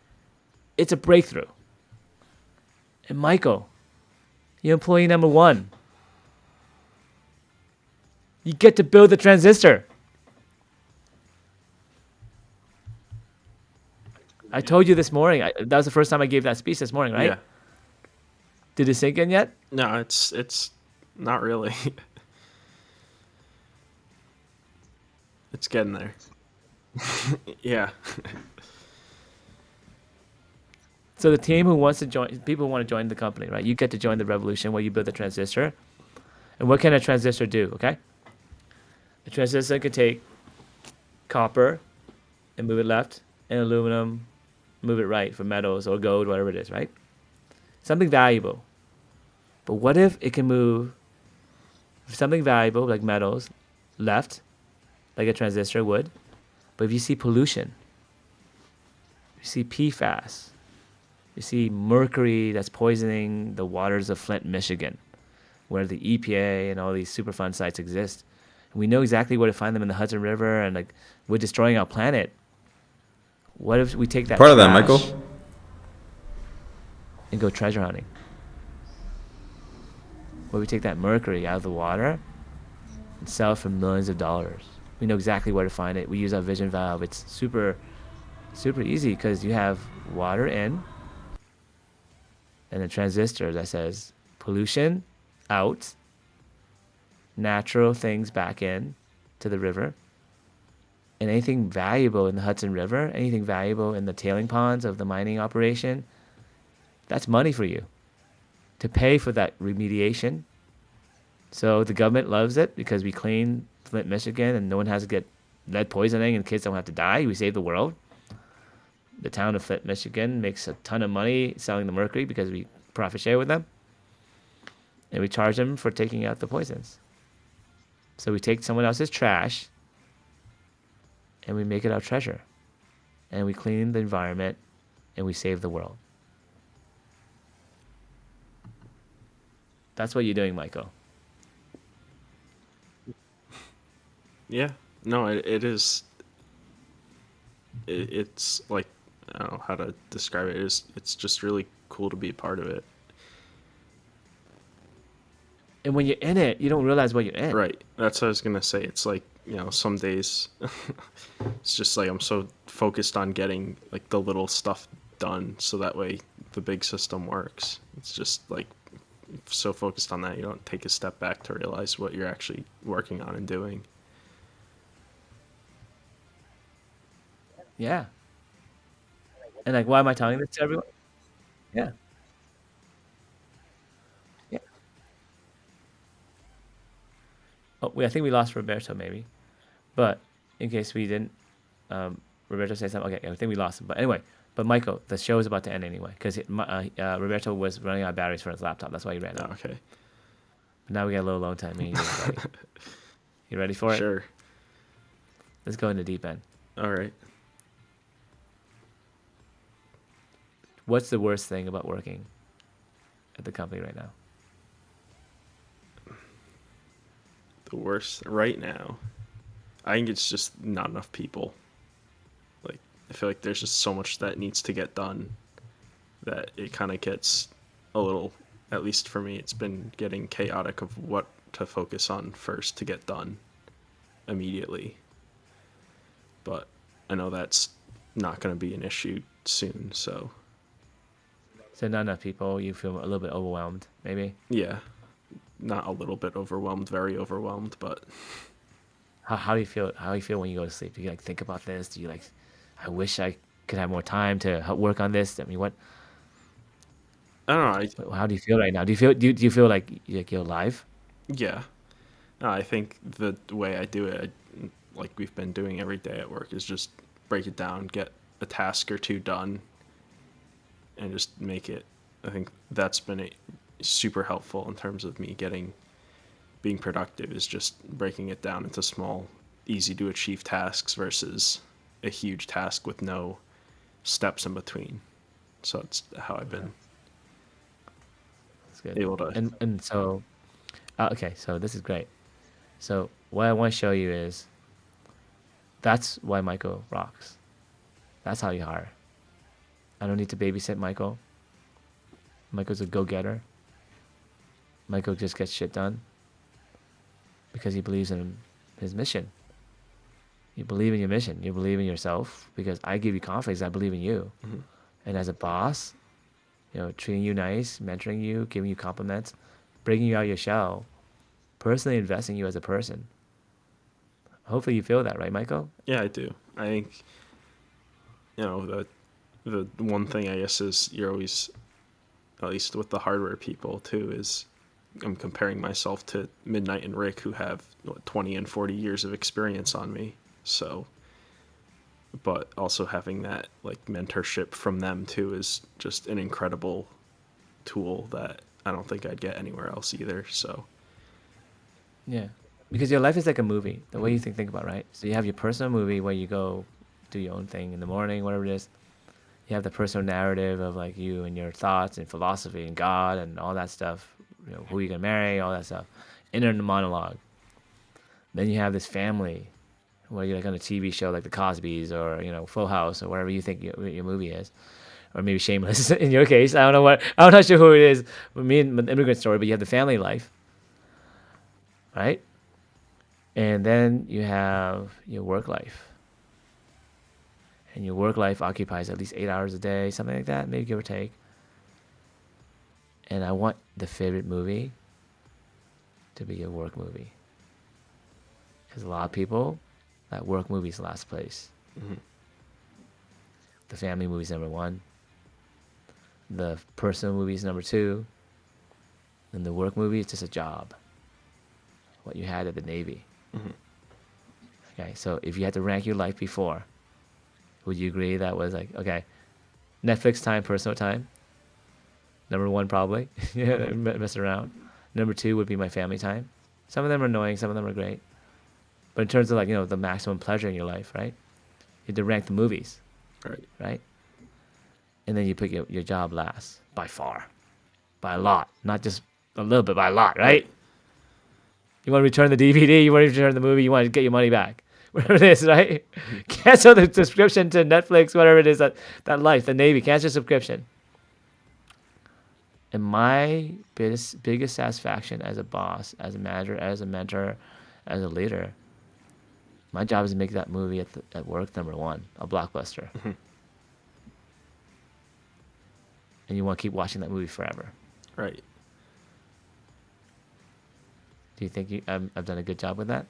It's a breakthrough. And Michael, you're employee number 1. You get to build the transistor. I told you this morning. That was the first time I gave that speech this morning, right?
Yeah.
Did it sink in yet?
No, it's not really. It's getting there. Yeah.
So the team who wants to join, people who want to join the company, right? You get to join the revolution where you build the transistor. And what can a transistor do, okay? A transistor can take copper and move it left, and aluminum, move it right for metals or gold, whatever it is, right? Something valuable. But what if it can move something valuable like metals left, like a transistor would, but if you see pollution, you see PFAS, you see mercury that's poisoning the waters of Flint, Michigan, where the EPA and all these Superfund sites exist. And we know exactly where to find them in the Hudson River, and like we're destroying our planet. What if we take that
Part of that,
trash
Michael.
and go treasure hunting? Where we take that mercury out of the water and sell it for millions of dollars. We know exactly where to find it. We use our vision valve. It's super easy because you have water in and a transistor that says pollution out, natural things back in to the river. And anything valuable in the Hudson River, anything valuable in the tailing ponds of the mining operation, that's money for you to pay for that remediation. So the government loves it because we clean Flint, Michigan, and no one has to get lead poisoning and kids don't have to die. We save the world. The town of Flint, Michigan makes a ton of money selling the mercury because we profit share with them. And we charge them for taking out the poisons. So we take someone else's trash and we make it our treasure. And we clean the environment and we save the world. That's what you're doing, Michael.
Yeah. No, it is. It's like, I don't know how to describe it. It's just really cool to be a part of it.
And when you're in it, you don't realize what you're in.
Right. That's what I was gonna say. It's like, some days it's just like I'm so focused on getting like the little stuff done so that way the big system works. It's just like so focused on that you don't take a step back to realize what you're actually working on and doing.
Yeah. And like, why am I telling this to everyone? Yeah. Yeah. Oh, I think we lost Roberto maybe. But in case we didn't, Roberto said something. Okay, I think we lost him. But anyway, but Michael, the show is about to end anyway because Roberto was running out of batteries for his laptop. That's why he ran
Oh,
out.
okay.
But now we got a little alone time. Me and you. You ready for it?
Sure.
Let's go in the deep end.
All right.
What's the worst thing about working at the company right now?
The worst right now, I think it's just not enough people. Like, I feel like there's just so much that needs to get done that it kind of gets a little, at least for me, it's been getting chaotic of what to focus on first to get done immediately. But I know that's not going to be an issue soon, so
So not enough people. You feel a little bit overwhelmed, maybe.
yeah, not a little bit overwhelmed, very overwhelmed, but
How do you feel? How do you feel when you go to sleep? Do you like think about this? Do you like, I wish I could have more time to work on this? I mean, what?
I don't know.
How do you feel right now? Do you feel like you're alive?
Yeah, no, I think the way I do it, like we've been doing every day at work, is just break it down, get a task or two done, and just make it. I think that's been super helpful in terms of me being productive, is just breaking it down into small, easy to achieve tasks versus a huge task with no steps in between. So it's how I've been
That's good.
able to.
And so, okay, so this is great. So what I want to show you is that's why Michael rocks. That's how you hire. I don't need to babysit Michael. Michael's a go-getter. Michael just gets shit done because he believes in his mission. You believe in your mission. You believe in yourself because I give you confidence. I believe in you.
Mm-hmm.
And as a boss, treating you nice, mentoring you, giving you compliments, bringing you out of your shell, personally investing in you as a person. Hopefully you feel that, right, Michael?
Yeah, I do. I think, the one thing I guess is you're always, at least with the hardware people too, is I'm comparing myself to Midnight and Rick, who have 20 and 40 years of experience on me. So, but also having that like mentorship from them too is just an incredible tool that I don't think I'd get anywhere else either. So,
Yeah. Because your life is like a movie, the way you think about it, right? So you have your personal movie where you go do your own thing in the morning, whatever it is. You have the personal narrative of like you and your thoughts and philosophy and God and all that stuff, who you're going to marry, all that stuff. Inner monologue. Then you have this family where you're like on a TV show like The Cosbys or, Full House or whatever you think your movie is. Or maybe Shameless in your case. I'm not sure who it is. But me and the immigrant story, but you have the family life. Right? And then you have your work life. And your work life occupies at least 8 hours a day, something like that, maybe give or take. And I want the favorite movie to be your work movie. Because a lot of people, that work movie's last place.
mm-hmm.
The family movie's number one. The personal movie's number two. And the work movie is just a job. What you had at the Navy.
Mm-hmm.
Okay, so if you had to rank your life before, would you agree that was like, okay, Netflix time, personal time? Number one, probably. Yeah, mess around. Number two would be my family time. Some of them are annoying, some of them are great. But in terms of like, the maximum pleasure in your life, right? You had to rank the movies, right? And then you put your job last, by far. By a lot. Not just a little bit, by a lot, right? You want to return the DVD, you want to return the movie, you want to get your money back. Whatever it is, right? Cancel the subscription to Netflix, whatever it is, that life, the Navy, cancel subscription. And my biggest satisfaction as a boss, as a manager, as a mentor, as a leader, my job is to make that movie at work number one, a blockbuster.
Mm-hmm.
And you want to keep watching that movie forever.
Right.
Do you think I've done a good job with that?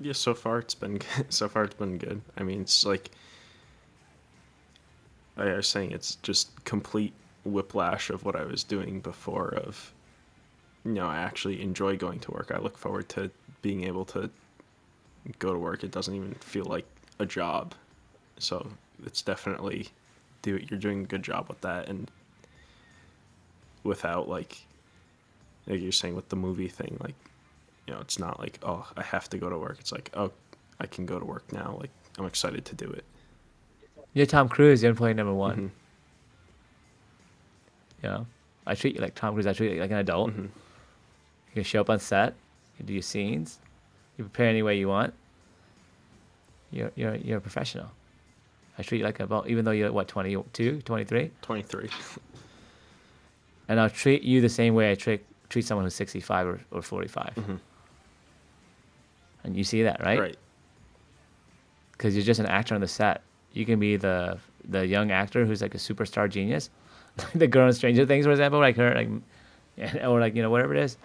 Yeah, so far it's been good. I mean, it's like I was saying, it's just complete whiplash of what I was doing before. Of I actually enjoy going to work. I look forward to being able to go to work. It doesn't even feel like a job. So it's definitely you're doing a good job with that, and without like you're saying with the movie thing, like, it's not like, oh, I have to go to work. It's like, oh, I can go to work now. Like, I'm excited to do it.
You're Tom Cruise. You're employee number one.
Mm-hmm.
You know, I treat you like Tom Cruise. I treat you like an adult.
Mm-hmm.
You can show up on set. You do your scenes. You prepare any way you want. You're a professional. I treat you like even though you're what, 22, 23?
23.
And I'll treat you the same way I treat someone who's 65 or 45.
Mm-hmm.
And you see that, right?
Right.
Because you're just an actor on the set. You can be the young actor who's like a superstar genius. The girl in Stranger Things, for example, like her, or like, whatever it is.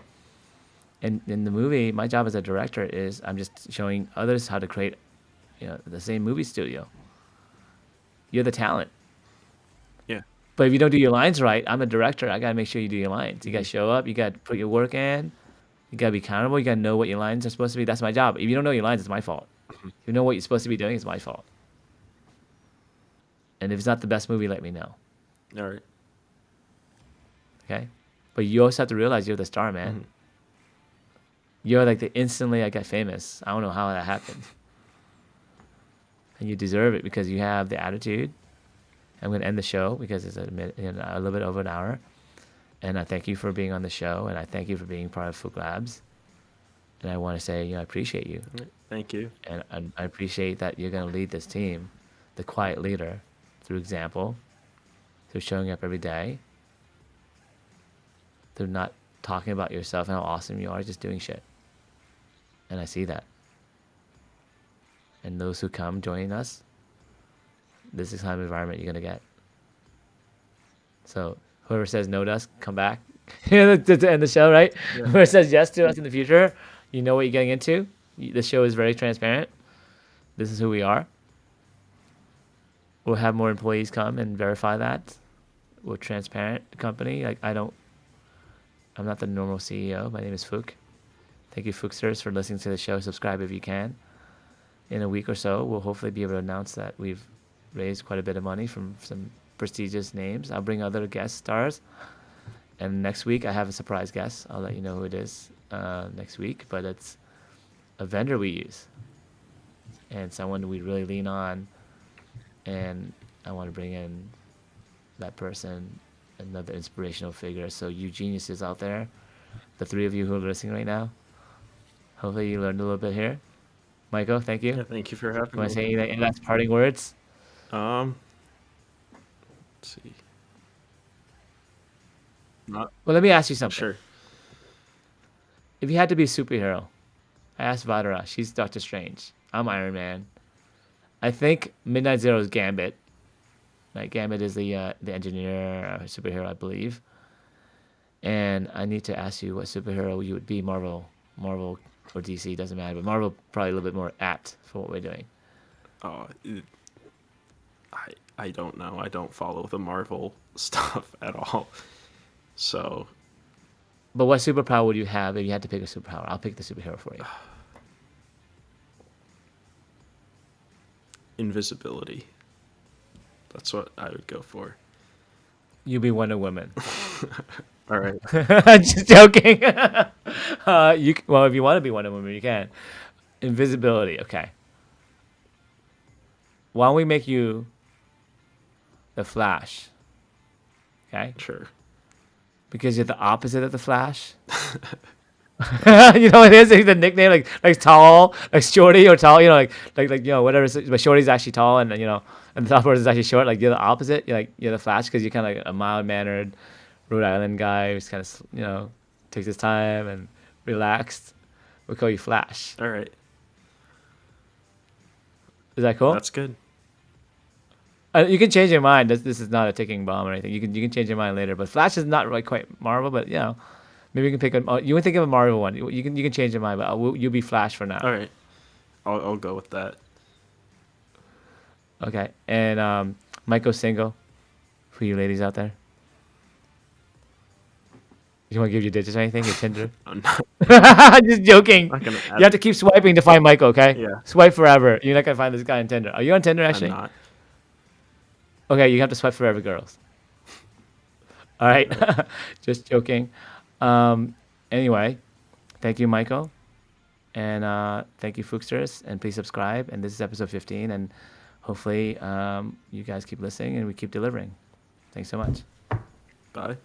And in the movie, my job as a director is I'm just showing others how to create, the same movie studio. You're the talent.
Yeah.
But if you don't do your lines right, I'm a director. I got to make sure you do your lines. You got to show up. You got to put your work in. You got to be accountable. You got to know what your lines are supposed to be. That's my job. If you don't know your lines, it's my fault. If you know what you're supposed to be doing, it's my fault. And if it's not the best movie, let me know.
All right.
Okay? But you also have to realize you're the star, man.
Mm-hmm.
You're like instantly I got famous. I don't know how that happened. And you deserve it because you have the attitude. I'm going to end the show because it's a little bit over an hour. And I thank you for being on the show, and I thank you for being part of Phuc Labs. And I want to say, I appreciate you.
Thank you.
And I appreciate that you're going to lead this team, the quiet leader, through example, through showing up every day, through not talking about yourself and how awesome you are, just doing shit. And I see that. And those who come joining us, this is the kind of environment you're going to get. So whoever says no to us, come back. To end the show, right? Yeah. Whoever says yes to us in the future, you know what you're getting into. The show is very transparent. This is who we are. We'll have more employees come and verify that. We're a transparent company. Like I'm not the normal CEO. My name is Phuc. Thank you, Phucsters, for listening to the show. Subscribe if you can. In a week or so, we'll hopefully be able to announce that we've raised quite a bit of money from some prestigious names. I'll bring other guest stars. And next week, I have a surprise guest. I'll let you know who it is next week. But it's a vendor we use. And someone we really lean on. And I want to bring in that person, another inspirational figure. So you geniuses out there, the three of you who are listening right now, hopefully you learned a little bit here. Michael, thank you.
Yeah, thank you for having me.
Want to say any last parting words?
Let's see.
Well, let me ask you something.
Sure.
If you had to be a superhero, I asked Vadara. She's Doctor Strange. I'm Iron Man. I think Midnight Zero is Gambit. Like Gambit is the engineer superhero, I believe. And I need to ask you what superhero you would be. Marvel or DC, doesn't matter. But Marvel probably a little bit more apt for what we're doing.
I don't know. I don't follow the Marvel stuff at all. So.
But what superpower would you have if you had to pick a superpower? I'll pick the superhero for you.
Invisibility. That's what I would go for.
You'd be Wonder Woman.
All right.
Just joking. Well, if you want to be Wonder Woman, you can. Invisibility. Okay. Why don't we make you the Flash? Okay.
Sure.
Because you're the opposite of the Flash. You know what it is? Like the nickname, like tall, like shorty or tall. Like whatever. But shorty's actually tall, and and the tall person's actually short. Like you're the opposite. You're the Flash because you're kind of like a mild-mannered Rhode Island guy who's kind of takes his time and relaxed. We'll call you Flash.
All right.
Is that cool?
That's good.
You can change your mind. This is not a ticking bomb or anything. You can change your mind later. But Flash is not really quite Marvel. But maybe you can pick you can think of a Marvel one. You can change your mind. But you'll be Flash for now.
All right. I'll go with that.
Okay. And Michael's single for you ladies out there. You want to give your digits or anything? Your Tinder?
I'm not,
Just joking.
not gonna
You have to keep swiping to find Michael, okay?
Yeah.
Swipe forever. You're not gonna find this guy on Tinder. Are you on Tinder actually?
I'm not.
Okay, you have to swipe forever, girls. All right, just joking. Anyway, thank you, Michael, and thank you, Fooksters, and please subscribe. And this is episode 15, and hopefully you guys keep listening and we keep delivering. Thanks so much.
Bye.